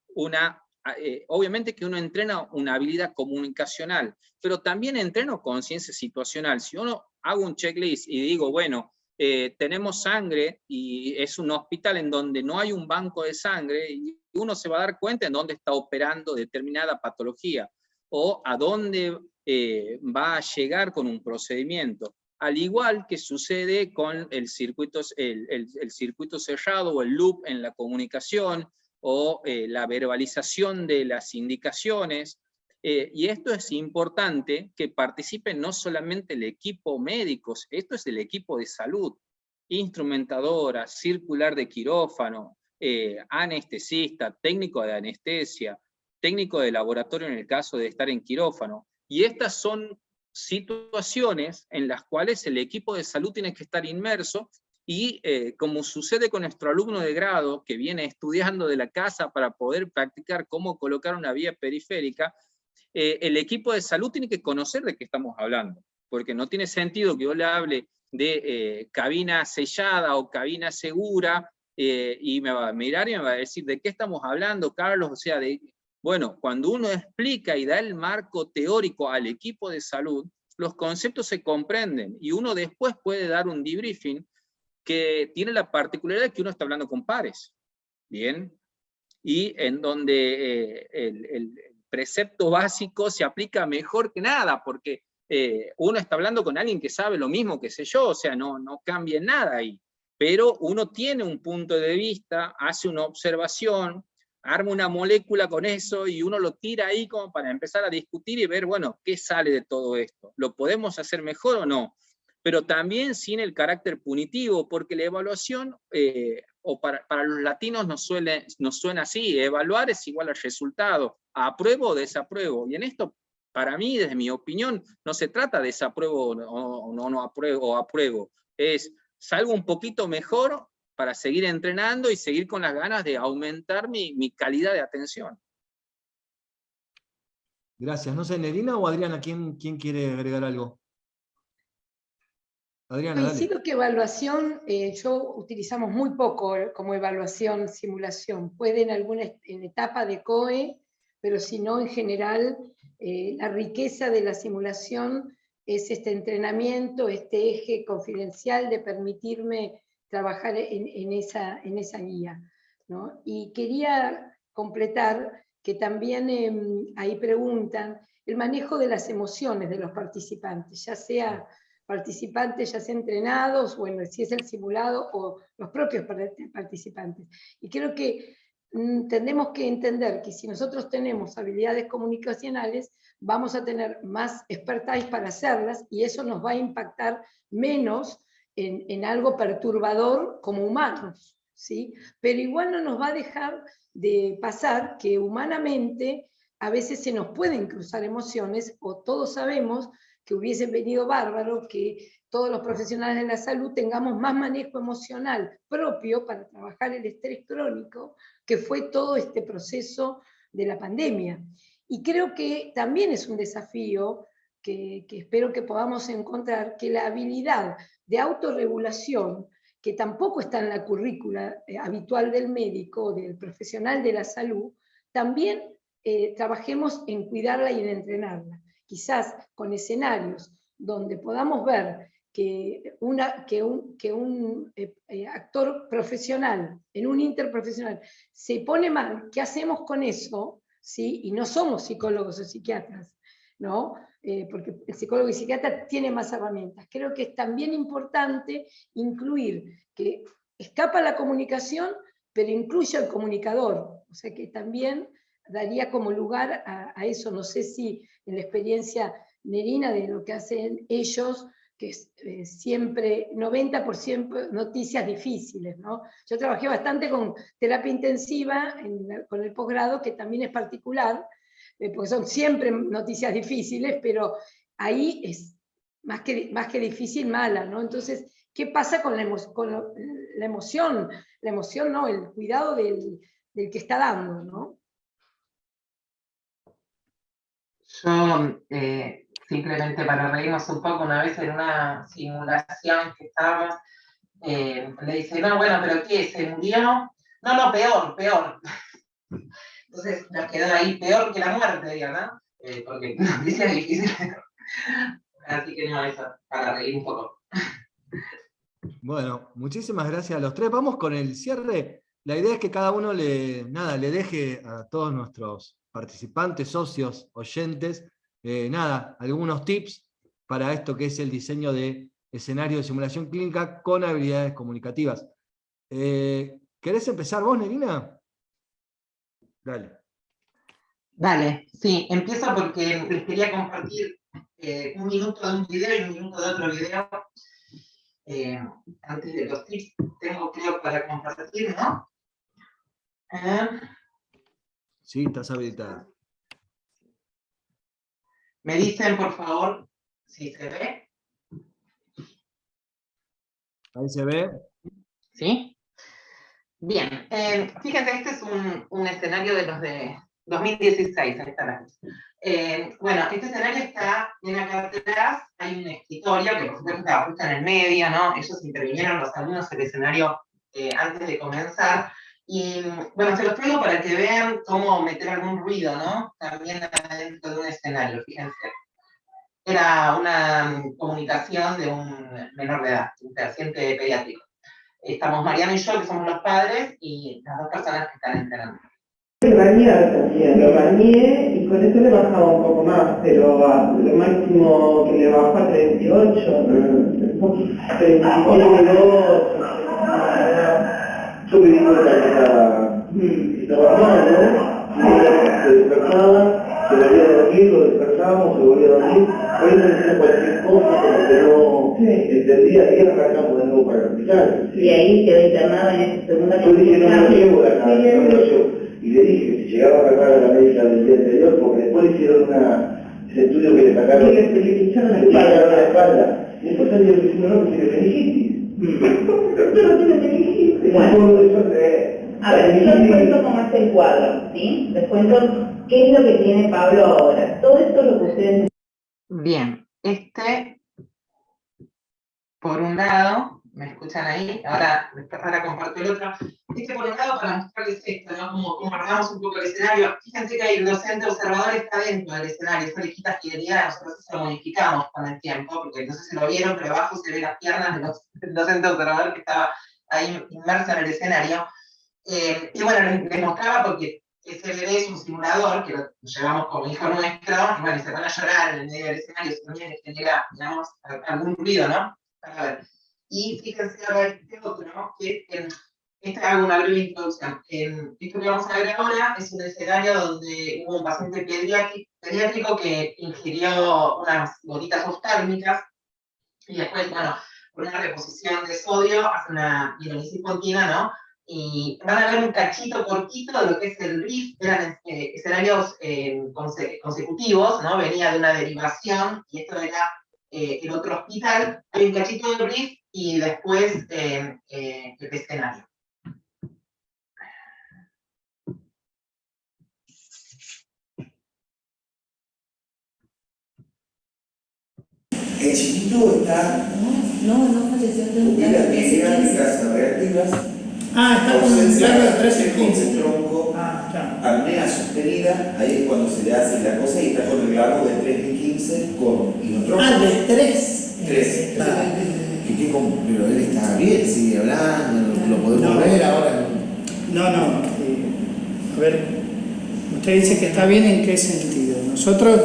obviamente que uno entrena una habilidad comunicacional, pero también entreno conciencia situacional. Si uno hago un checklist y digo, bueno, tenemos sangre, y es un hospital en donde no hay un banco de sangre, y uno se va a dar cuenta en dónde está operando determinada patología, o a dónde va a llegar con un procedimiento. Al igual que sucede con el circuito cerrado, o el loop en la comunicación, o la verbalización de las indicaciones. Y esto es importante, que participe no solamente el equipo médico, esto es el equipo de salud, instrumentadora, circular de quirófano, anestesista, técnico de anestesia, técnico de laboratorio en el caso de estar en quirófano. Y estas son situaciones en las cuales el equipo de salud tiene que estar inmerso, y como sucede con nuestro alumno de grado que viene estudiando de la casa para poder practicar cómo colocar una vía periférica, el equipo de salud tiene que conocer de qué estamos hablando, porque no tiene sentido que yo le hable de cabina sellada o cabina segura, y me va a mirar y me va a decir, ¿de qué estamos hablando, Carlos? O sea, bueno, cuando uno explica y da el marco teórico al equipo de salud, los conceptos se comprenden, y uno después puede dar un debriefing que tiene la particularidad de que uno está hablando con pares, ¿bien? Y en donde el precepto básico se aplica mejor que nada, porque uno está hablando con alguien que sabe lo mismo que sé yo, o sea, no cambia nada ahí. Pero uno tiene un punto de vista, hace una observación, arma una molécula con eso, y uno lo tira ahí como para empezar a discutir y ver, bueno, ¿qué sale de todo esto? ¿Lo podemos hacer mejor o no? Pero también sin el carácter punitivo, porque la evaluación, o para los latinos nos suena así, evaluar es igual al resultado, apruebo o desapruebo, y en esto, para mí, desde mi opinión, no se trata de desapruebo o no apruebo o apruebo, es salgo un poquito mejor para seguir entrenando y seguir con las ganas de aumentar mi calidad de atención. Gracias. No sé, Nerina o Adriana, ¿quién quiere agregar algo? Adriana, dale. Coincido que evaluación, yo utilizamos muy poco como evaluación, simulación. Puede en etapa de COE, pero si no, en general, la riqueza de la simulación es este entrenamiento, este eje confidencial de permitirme trabajar en esa guía, ¿no? Y quería completar que también ahí preguntan el manejo de las emociones de los participantes, ya sea participantes, ya sea entrenados, bueno, si es el simulado o los propios participantes. Y creo que tenemos que entender que si nosotros tenemos habilidades comunicacionales, vamos a tener más expertise para hacerlas y eso nos va a impactar menos en algo perturbador como humanos, ¿sí? Pero igual no nos va a dejar de pasar que humanamente a veces se nos pueden cruzar emociones, o todos sabemos que hubiese venido bárbaro que todos los profesionales de la salud tengamos más manejo emocional propio para trabajar el estrés crónico, que fue todo este proceso de la pandemia. Y creo que también es un desafío que espero que podamos encontrar, que la habilidad de autorregulación, que tampoco está en la currícula habitual del médico o del profesional de la salud, también trabajemos en cuidarla y en entrenarla. Quizás con escenarios donde podamos ver que un actor profesional, en un interprofesional, se pone mal, ¿qué hacemos con eso? ¿Sí? Y no somos psicólogos o psiquiatras, ¿no? Porque el psicólogo y psiquiatra tiene más herramientas. Creo que es también importante incluir que escapa la comunicación, pero incluye al comunicador. O sea que también daría como lugar a eso. No sé si en la experiencia nerina de lo que hacen ellos, que es siempre 90% noticias difíciles, ¿no? Yo trabajé bastante con terapia intensiva con el posgrado, que también es particular, porque son siempre noticias difíciles, pero ahí es más que difícil, mala, ¿no? Entonces, ¿qué pasa con la emoción? La emoción, ¿no? El cuidado del que está dando, ¿no? Yo, simplemente para reírnos un poco, una vez en una simulación que estábamos, le dice, no, bueno, pero ¿qué? ¿Se murió? No, peor. Entonces nos quedó ahí peor que la muerte, digo, ¿no? Porque noticias difíciles. Así que no, eso, para reír un poco. Bueno, muchísimas gracias a los tres. Vamos con el cierre. La idea es que cada uno le deje a todos nuestros participantes, socios, oyentes, algunos tips para esto que es el diseño de escenario de simulación clínica con habilidades comunicativas. ¿Querés empezar vos, Nerina? Dale, sí, empiezo porque les quería compartir un minuto de un video y un minuto de otro video. Antes de los tips, tengo creo para compartir, ¿no? Sí, estás habilitada. Me dicen, por favor, si se ve. Ahí se ve. ¿Sí? Bien, fíjense, este es un escenario de los de 2016, ahí está la bueno, este escenario está en acá atrás, hay un escritorio que por supuesto estaba justo en el medio, ¿no? Ellos intervinieron, los alumnos, el escenario antes de comenzar. Y bueno, se los traigo para que vean cómo meter algún ruido, ¿no? También dentro de un escenario, fíjense. Era una comunicación de un menor de edad, un paciente pediátrico. Estamos Mariano y yo, que somos los padres, y las dos personas que están entrenando. Bañar también, lo bañé y con eso le bajaba un poco más, pero lo máximo que le bajó a 38, 32. Yo me di cuenta que estaba mal, ¿no? Se despertaba, se volvía a dormir, lo despertábamos, se volvía a dormir, por eso decía cualquier cosa, como que no entendía, y arrancamos de nuevo para el hospital. Y ahí quedó internado en esa segunda. Yo dije, no me lo llevo de acá, no me lo llevo. Y le dije que si llegaba a sacar a la médica del día anterior, porque después hicieron ese estudio que le sacaron. Y le pincharon la espalda. Y después salió diciendo, no, que tiene meningitis. Pero no tiene meningitis. Bueno, a ver, yo les cuento cómo es el cuadro, ¿sí? Les cuento qué es lo que tiene Pablo ahora. Todo esto es lo que ustedes... Bien, por un lado, ¿me escuchan ahí? Ahora comparto el otro. Por un lado, para mostrarles esto, ¿no? Como armamos un poco el escenario. Fíjense que el docente observador está dentro del escenario, eso le quita fidelidad, nosotros eso lo modificamos con el tiempo, porque entonces se lo vieron, pero abajo se ven las piernas del docente observador que estaba ahí inmerso en el escenario. Y bueno, les mostraba porque SBD es un simulador que lo llevamos como hijo nuestro, y bueno, y se van a llorar en el medio del escenario, eso también les genera, digamos, algún ruido, ¿no? Para ver. Y fíjense ahora este otro, ¿no? Que hago una breve introducción. Esto que vamos a ver ahora es un escenario donde hubo un paciente pediátrico que ingirió unas gotitas oftálmicas, y después, bueno, por una reposición de sodio, hace una hidrólisis continua, ¿no? Y van a ver un cachito cortito de lo que es el brief, eran escenarios consecutivos, ¿no? Venía de una derivación, y esto era el otro hospital, hay un cachito de brief, y después el escenario. El chiquito está. No falleció de un Mira, dinámicas reactivas. Está con un claro de 13 con el tronco, claro. apnea sostenida, ahí es cuando se le hace la cosa y está con el glabo de 3 y 15 con inotrópicos. De 3. 3. Pero él está bien, sigue hablando, lo podemos ver ahora. No. A ver, usted dice que está bien, ¿en qué sentido? Nosotros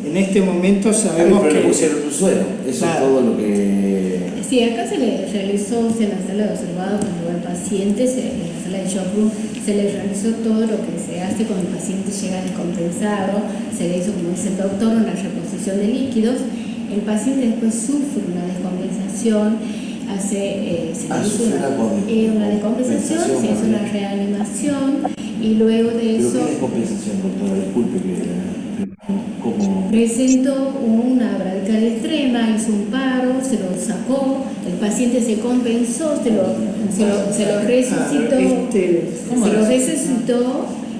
en este momento sabemos que... le pusieron un suero, eso es todo lo que... Sí, acá se le realizó, en la sala de observado, cuando va el paciente, en la sala de shock room, se le realizó todo lo que se hace cuando el paciente llega descompensado, se le hizo, como dice el doctor, una reposición de líquidos. El paciente después sufre una descompensación, se le hizo una descompensación, se hizo una reanimación, y luego de eso... ¿Pero qué descompensación, doctora? Disculpe que... Presentó una bradicardia extrema, hizo un paro, se lo sacó, el paciente se compensó, se lo resucitó,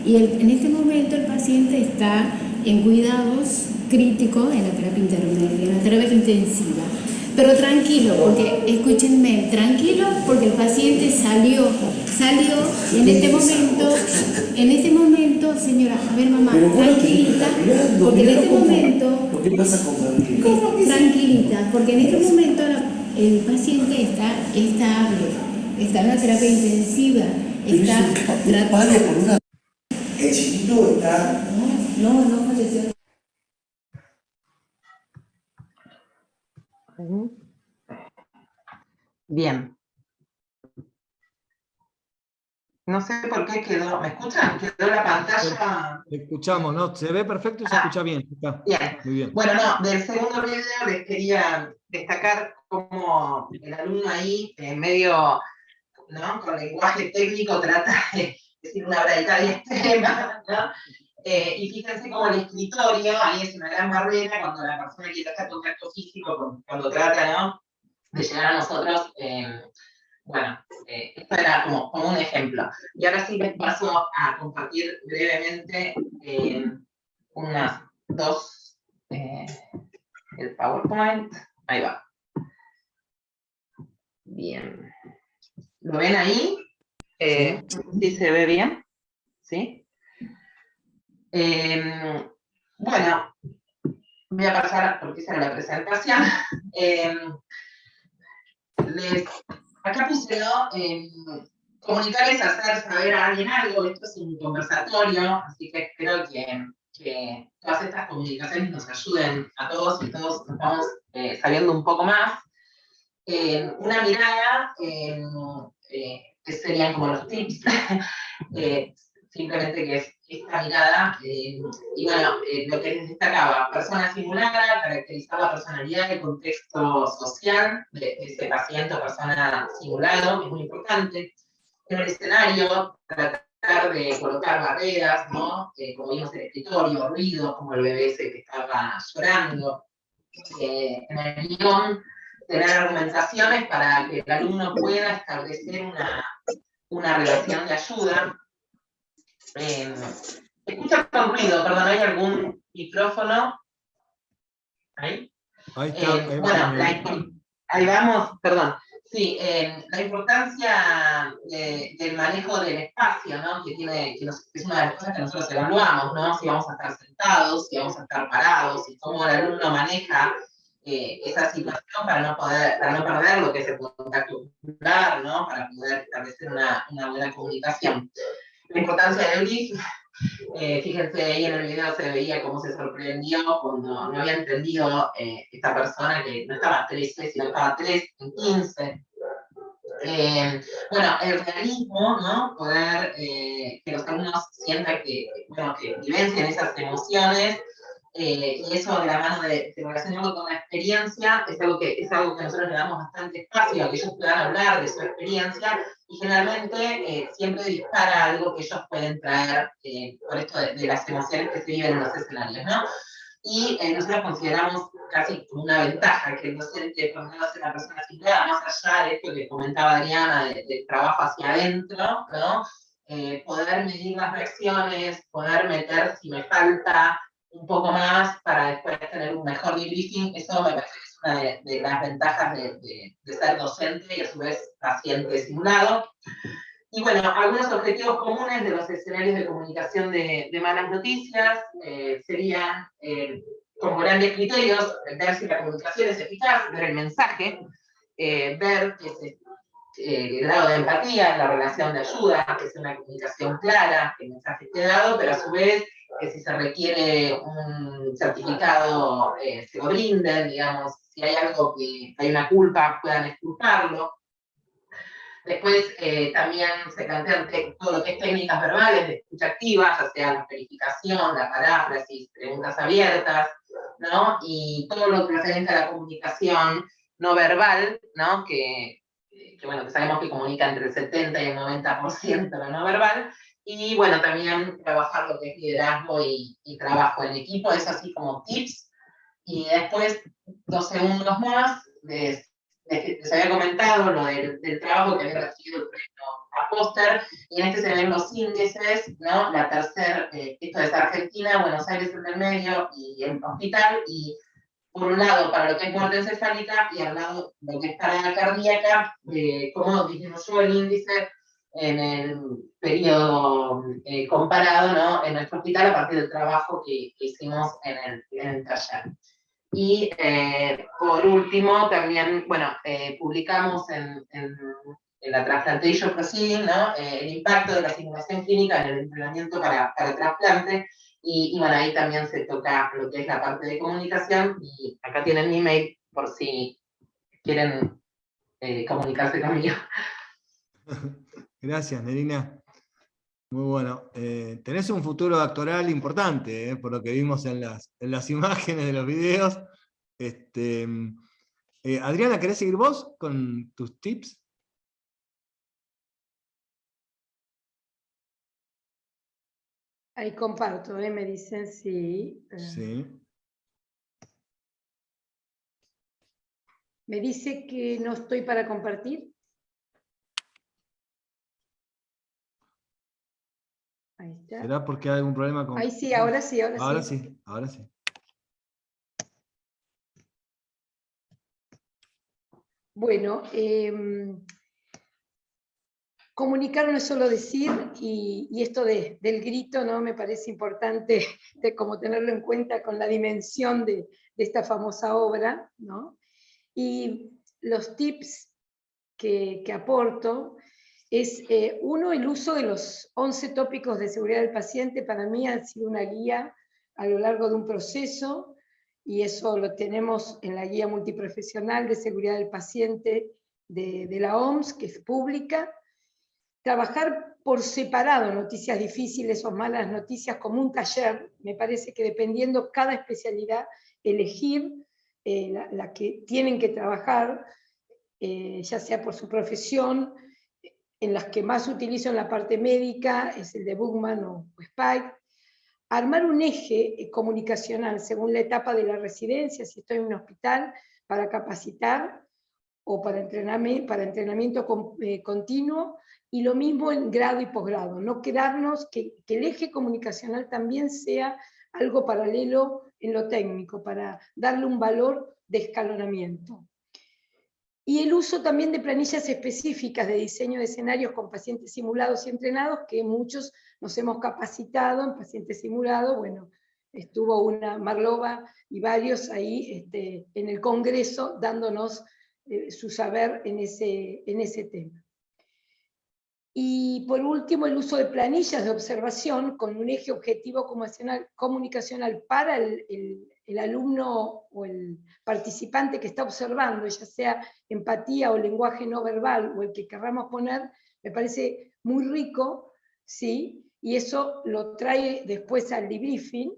y en este momento el paciente está en cuidados críticos en la terapia intermedia, en la terapia intensiva. Pero tranquilo, porque, escúchenme, tranquilo, porque el paciente salió, y en este momento, señora, a ver mamá, tranquilita, porque en este momento, ¿Qué pasa con Gabriel? tranquilita, porque en este momento el paciente está estable, está en la terapia intensiva, El chiquito está... No falleció. Bien. No sé por qué quedó. ¿Me escuchan? Quedó la pantalla. Escuchamos, ¿no? Se ve perfecto y se escucha bien. Está. Bien. Muy bien. Bueno, no, del segundo video les quería destacar cómo el alumno ahí, medio, ¿no? Con lenguaje técnico, trata de decir una bradicardia extrema, ¿no? Y fíjense cómo el escritorio, ahí es una gran barrera cuando la persona quiere hacer contacto físico, cuando trata, ¿no? De llegar a nosotros. Bueno, esto era como un ejemplo. Y ahora sí les paso a compartir brevemente unas dos, el PowerPoint. Ahí va. Bien. ¿Lo ven ahí? ¿Sí se ve bien? ¿Sí? Bueno, voy a pasar, porque esa era la presentación. Acá puse, ¿no? Comunicarles, hacer saber a alguien algo. Esto es un conversatorio, así que espero que todas estas comunicaciones nos ayuden a todos y todos nos vamos sabiendo un poco más. Una mirada, que serían como los tips, simplemente que es esta mirada, y bueno, lo que les destacaba, persona simulada, caracterizar la personalidad, el contexto social de ese paciente o persona simulado, que es muy importante. En el escenario, tratar de colocar barreras, ¿no? Como vimos en el escritorio, ruidos, como el bebé ese que estaba llorando. En el guión, tener argumentaciones para que el alumno pueda establecer una relación de ayuda. Escucha con ruido, perdón, ¿hay algún micrófono? ¿Ahí? Ahí está. Bueno, ahí vamos, perdón. Sí, la importancia del manejo del espacio, ¿no? Que es una de las cosas que nosotros evaluamos, ¿no? Si vamos a estar sentados, si vamos a estar parados, y cómo el alumno maneja esa situación para no perder lo que es el contacto ocular, ¿no? Para poder establecer una buena comunicación. La importancia del brief, Fíjense, ahí en el video se veía cómo se sorprendió cuando no había entendido esta persona que no estaba 13, sino estaba 3 en 15. Bueno, el realismo, ¿no? Poder que los alumnos sientan que, bueno, que vivencien esas emociones, y eso de la mano de relacionarlo con la experiencia, es algo que nosotros le damos bastante espacio, a que ellos puedan hablar de su experiencia, y generalmente siempre dispara algo que ellos pueden traer por esto de las emociones que se viven en los escenarios, ¿no? Y nosotros consideramos casi como una ventaja que el docente, por lo menos una persona simulada, más allá de esto que comentaba Adriana, del trabajo hacia adentro, ¿no? Poder medir las reacciones, poder meter si me falta un poco más para después tener un mejor debriefing, eso me parece que es una de las ventajas de ser docente y a su vez paciente simulado. Y bueno, algunos objetivos comunes de los escenarios de comunicación de malas noticias serían, como grandes criterios, ver si la comunicación es eficaz, ver el mensaje, ver que el grado de empatía en la relación de ayuda, que sea una comunicación clara, que el mensaje esté dado, pero a su vez que si se requiere un certificado se lo brinden, digamos, si hay algo que hay una culpa, puedan exculparlo. Después también se plantean todo lo que es técnicas verbales de escucha activa, ya sea la verificación, la paráfrasis, preguntas abiertas, ¿no? Y todo lo referente a la comunicación no verbal, ¿no? Que bueno, que sabemos que comunica entre el 70 y el 90% lo no verbal, y bueno, también trabajar lo que es liderazgo y trabajo en equipo, es así como tips, y después 2 segundos más, les había comentado lo del trabajo que había recibido el premio a Póster, y en este se ven los índices, ¿no? La tercera, esto es Argentina, Buenos Aires en el medio, y el hospital, y por un lado para lo que es muerte encefálica, y al lado lo que es parada cardíaca, cómo disminuyó el índice en el periodo comparado, ¿no? En nuestro hospital a partir del trabajo que hicimos en el taller. Y por último, también, bueno, publicamos en la Transplantation Proceeding, ¿no? El impacto de la simulación clínica en el entrenamiento para trasplante, y bueno, ahí también se toca lo que es la parte de comunicación, y acá tienen mi email por si quieren comunicarse conmigo. Gracias, Nerina. Muy bueno. Tenés un futuro doctoral importante, por lo que vimos en las imágenes de los videos. Adriana, ¿querés seguir vos con tus tips? Ahí comparto, me dicen sí. Sí. Me dice que no estoy para compartir. Ahí está. ¿Será porque hay algún problema con...? Ahí sí, ahora sí, ahora sí. Ahora sí. Bueno, comunicar no es solo decir, y esto del grito, ¿no? Me parece importante como tenerlo en cuenta con la dimensión de esta famosa obra, ¿no? Y los tips que aporto es, uno, el uso de los 11 tópicos de seguridad del paciente. Para mí ha sido una guía a lo largo de un proceso, y eso lo tenemos en la guía multiprofesional de seguridad del paciente de la OMS, que es pública. Trabajar por separado noticias difíciles o malas noticias como un taller, me parece que dependiendo cada especialidad, elegir la que tienen que trabajar, ya sea por su profesión. En las que más utilizo en la parte médica es el de Bookman o Spike. Armar un eje comunicacional según la etapa de la residencia, si estoy en un hospital, para capacitar o para entrenamiento continuo, y lo mismo en grado y posgrado. No quedarnos, que el eje comunicacional también sea algo paralelo en lo técnico, para darle un valor de escalonamiento. Y el uso también de planillas específicas de diseño de escenarios con pacientes simulados y entrenados, que muchos nos hemos capacitado en pacientes simulados. Bueno, estuvo una Marlova y varios ahí en el congreso dándonos su saber en ese tema. Y por último, el uso de planillas de observación con un eje objetivo comunicacional para el alumno o el participante que está observando, ya sea empatía o lenguaje no verbal, o el que querramos poner, me parece muy rico, ¿sí? Y eso lo trae después al debriefing.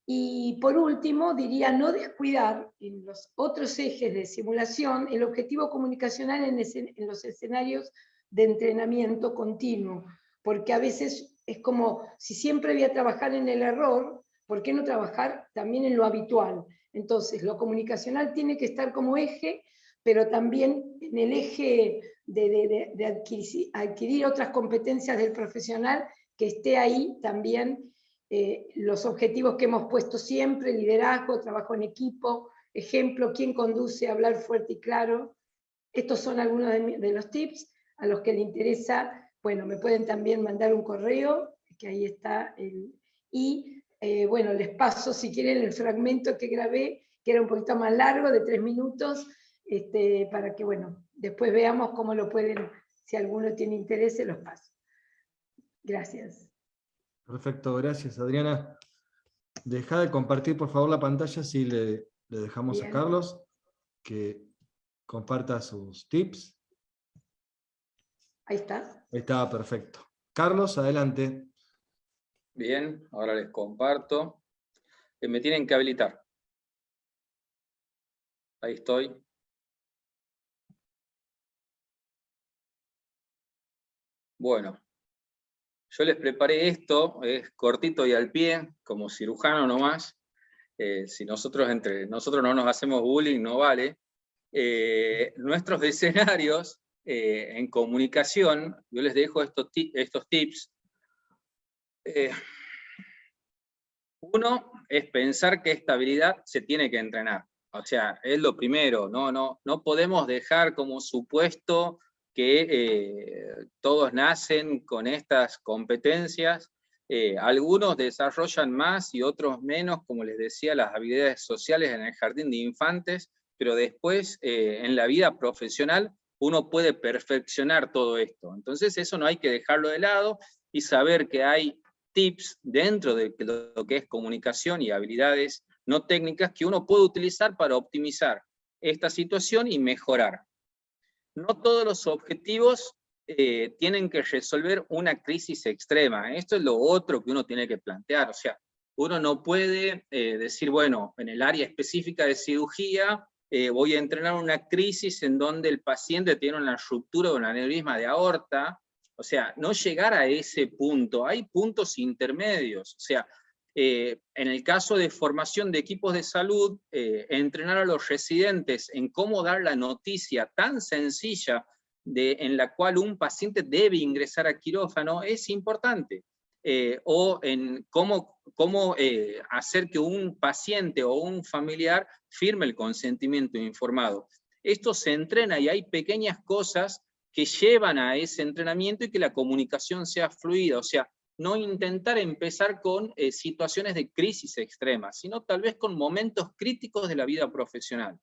Y por último, diría no descuidar en los otros ejes de simulación el objetivo comunicacional en los escenarios de entrenamiento continuo, porque a veces es como, si siempre voy a trabajar en el error, ¿por qué no trabajar también en lo habitual? Entonces, lo comunicacional tiene que estar como eje, pero también en el eje de adquirir otras competencias del profesional, que esté ahí también los objetivos que hemos puesto siempre: liderazgo, trabajo en equipo, ejemplo, quién conduce, hablar fuerte y claro. Estos son algunos de los tips. A los que les interesa, bueno, me pueden también mandar un correo, que ahí está, bueno, les paso, si quieren, el fragmento que grabé, que era un poquito más largo, de 3 minutos, para que, bueno, después veamos cómo lo pueden, si alguno tiene interés, se los paso. Gracias. Perfecto, gracias, Adriana. Deja de compartir, por favor, la pantalla, si le dejamos Bien. a Carlos que comparta sus tips. Ahí está. Ahí está, perfecto. Carlos, adelante. Bien, ahora les comparto. Me tienen que habilitar. Ahí estoy. Bueno, yo les preparé esto, es cortito y al pie, como cirujano nomás. Si nosotros entre nosotros no nos hacemos bullying, no vale. Nuestros escenarios en comunicación, yo les dejo estos tips. Uno es pensar que esta habilidad se tiene que entrenar. O sea, es lo primero, no podemos dejar como supuesto que todos nacen con estas competencias. Algunos desarrollan más y otros menos, como les decía, las habilidades sociales en el jardín de infantes, pero después en la vida profesional uno puede perfeccionar todo esto. Entonces eso no hay que dejarlo de lado y saber que hay tips dentro de lo que es comunicación y habilidades no técnicas que uno puede utilizar para optimizar esta situación y mejorar. No todos los objetivos tienen que resolver una crisis extrema. Esto es lo otro que uno tiene que plantear. O sea, uno no puede decir, bueno, en el área específica de cirugía voy a entrenar una crisis en donde el paciente tiene una ruptura o un aneurisma de aorta. O sea, no llegar a ese punto. Hay puntos intermedios. O sea, en el caso de formación de equipos de salud, entrenar a los residentes en cómo dar la noticia tan sencilla en la cual un paciente debe ingresar a quirófano es importante. O en cómo hacer que un paciente o un familiar firme el consentimiento informado. Esto se entrena y hay pequeñas cosas que llevan a ese entrenamiento y que la comunicación sea fluida. O sea, no intentar empezar con situaciones de crisis extremas, sino tal vez con momentos críticos de la vida profesional.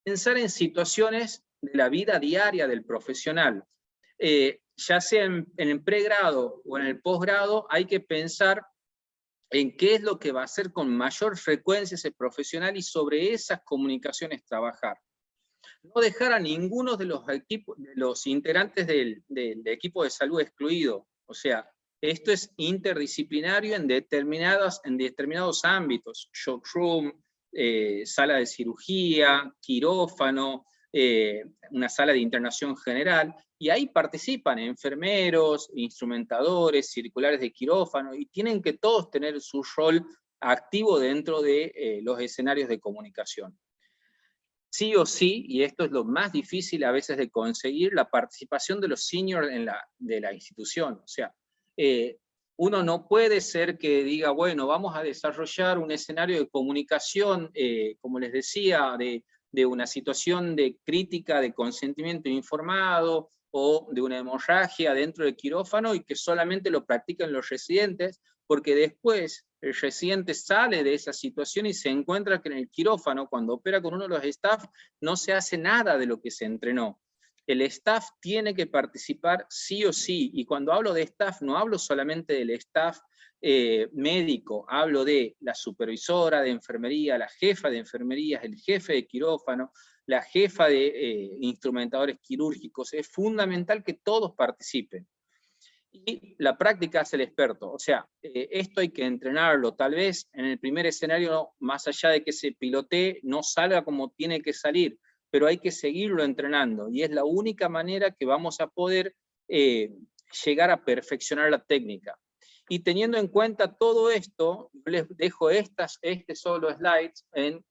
Pensar en situaciones de la vida diaria del profesional. Ya sea en el pregrado o en el posgrado, hay que pensar en qué es lo que va a hacer con mayor frecuencia ese profesional y sobre esas comunicaciones trabajar. No dejar a ninguno de los integrantes del equipo de salud excluido. O sea, esto es interdisciplinario en determinados ámbitos: shock room, sala de cirugía, quirófano, una sala de internación general, y ahí participan enfermeros, instrumentadores, circulares de quirófano, y tienen que todos tener su rol activo dentro de los escenarios de comunicación. Sí o sí, y esto es lo más difícil a veces de conseguir, la participación de los seniors de la institución. O sea, uno no puede ser que diga, bueno, vamos a desarrollar un escenario de comunicación, como les decía, de una situación de crítica de consentimiento informado o de una hemorragia dentro del quirófano y que solamente lo practican los residentes, porque después el residente sale de esa situación y se encuentra que en el quirófano, cuando opera con uno de los staff, no se hace nada de lo que se entrenó. el staff tiene que participar sí o sí, y cuando hablo de staff no hablo solamente del staff médico, hablo de la supervisora de enfermería, la jefa de enfermería, el jefe de quirófano, la jefa de instrumentadores quirúrgicos. Es fundamental que todos participen. Y la práctica hace el experto, o sea, esto hay que entrenarlo, tal vez en el primer escenario, más allá de que se pilotee, no salga como tiene que salir, pero hay que seguirlo entrenando, y es la única manera que vamos a poder llegar a perfeccionar la técnica. Y teniendo en cuenta todo esto, les dejo solo slides en qué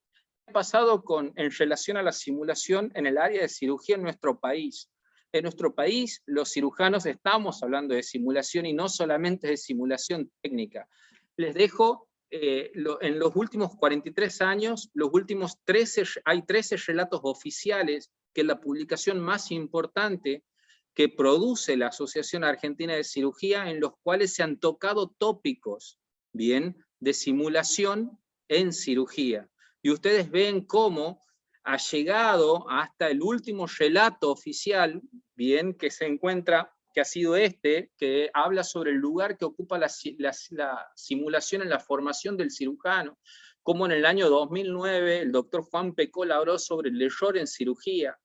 ha pasado en relación a la simulación en el área de cirugía en nuestro país. En nuestro país, los cirujanos estamos hablando de simulación y no solamente de simulación técnica. Les dejo, en los últimos 43 años, hay 13 relatos oficiales, que es la publicación más importante que produce la Asociación Argentina de Cirugía, en los cuales se han tocado tópicos, bien, de simulación en cirugía. Y ustedes ven cómo ha llegado hasta el último relato oficial, bien, que se encuentra, que ha sido que habla sobre el lugar que ocupa la simulación en la formación del cirujano, como en el año 2009 el doctor Juan Pecola habló sobre el error en cirugía,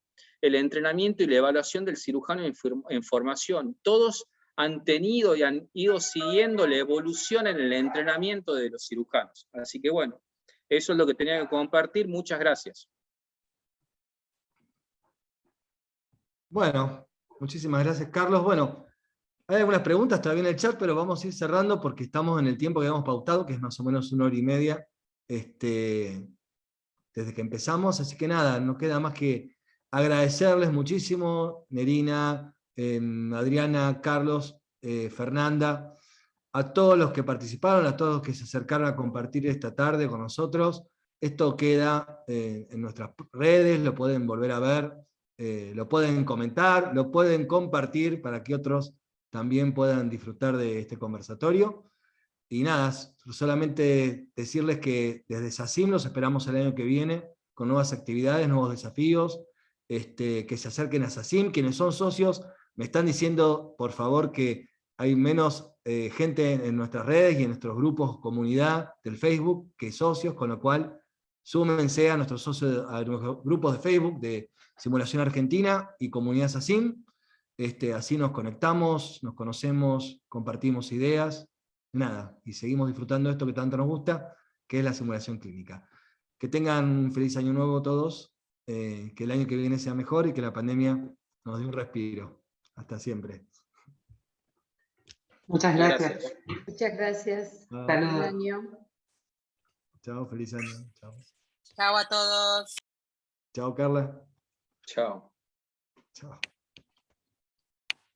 el entrenamiento y la evaluación del cirujano en formación. Todos han tenido y han ido siguiendo la evolución en el entrenamiento de los cirujanos. Así que bueno, eso es lo que tenía que compartir. Muchas gracias. Bueno, muchísimas gracias, Carlos. Bueno, hay algunas preguntas todavía en el chat, pero vamos a ir cerrando porque estamos en el tiempo que habíamos pautado, que es más o menos 1 hora y media, desde que empezamos. Así que nada, no queda más que agradecerles muchísimo, Nerina, Adriana, Carlos, Fernanda, a todos los que participaron, a todos los que se acercaron a compartir esta tarde con nosotros. Esto queda en nuestras redes, lo pueden volver a ver, lo pueden comentar, lo pueden compartir para que otros también puedan disfrutar de este conversatorio. Y nada, solamente decirles que desde SACIM los esperamos el año que viene con nuevas actividades, nuevos desafíos, que se acerquen a SACIM. Quienes son socios me están diciendo, por favor, que hay menos gente en nuestras redes y en nuestros grupos, comunidad del Facebook, que socios, con lo cual súmense a nuestros socios, a nuestros grupos de Facebook de Simulación Argentina y Comunidad SACIM. Así nos conectamos, nos conocemos, compartimos ideas, nada, y seguimos disfrutando de esto que tanto nos gusta, que es la simulación clínica. Que tengan un feliz año nuevo todos, que el año que viene sea mejor y que la pandemia nos dé un respiro. Hasta siempre. Muchas gracias. Muchas gracias. Chao. Feliz año. Chao, feliz año. Chao. Chao a todos. Chao, Carla. Chao. Chao.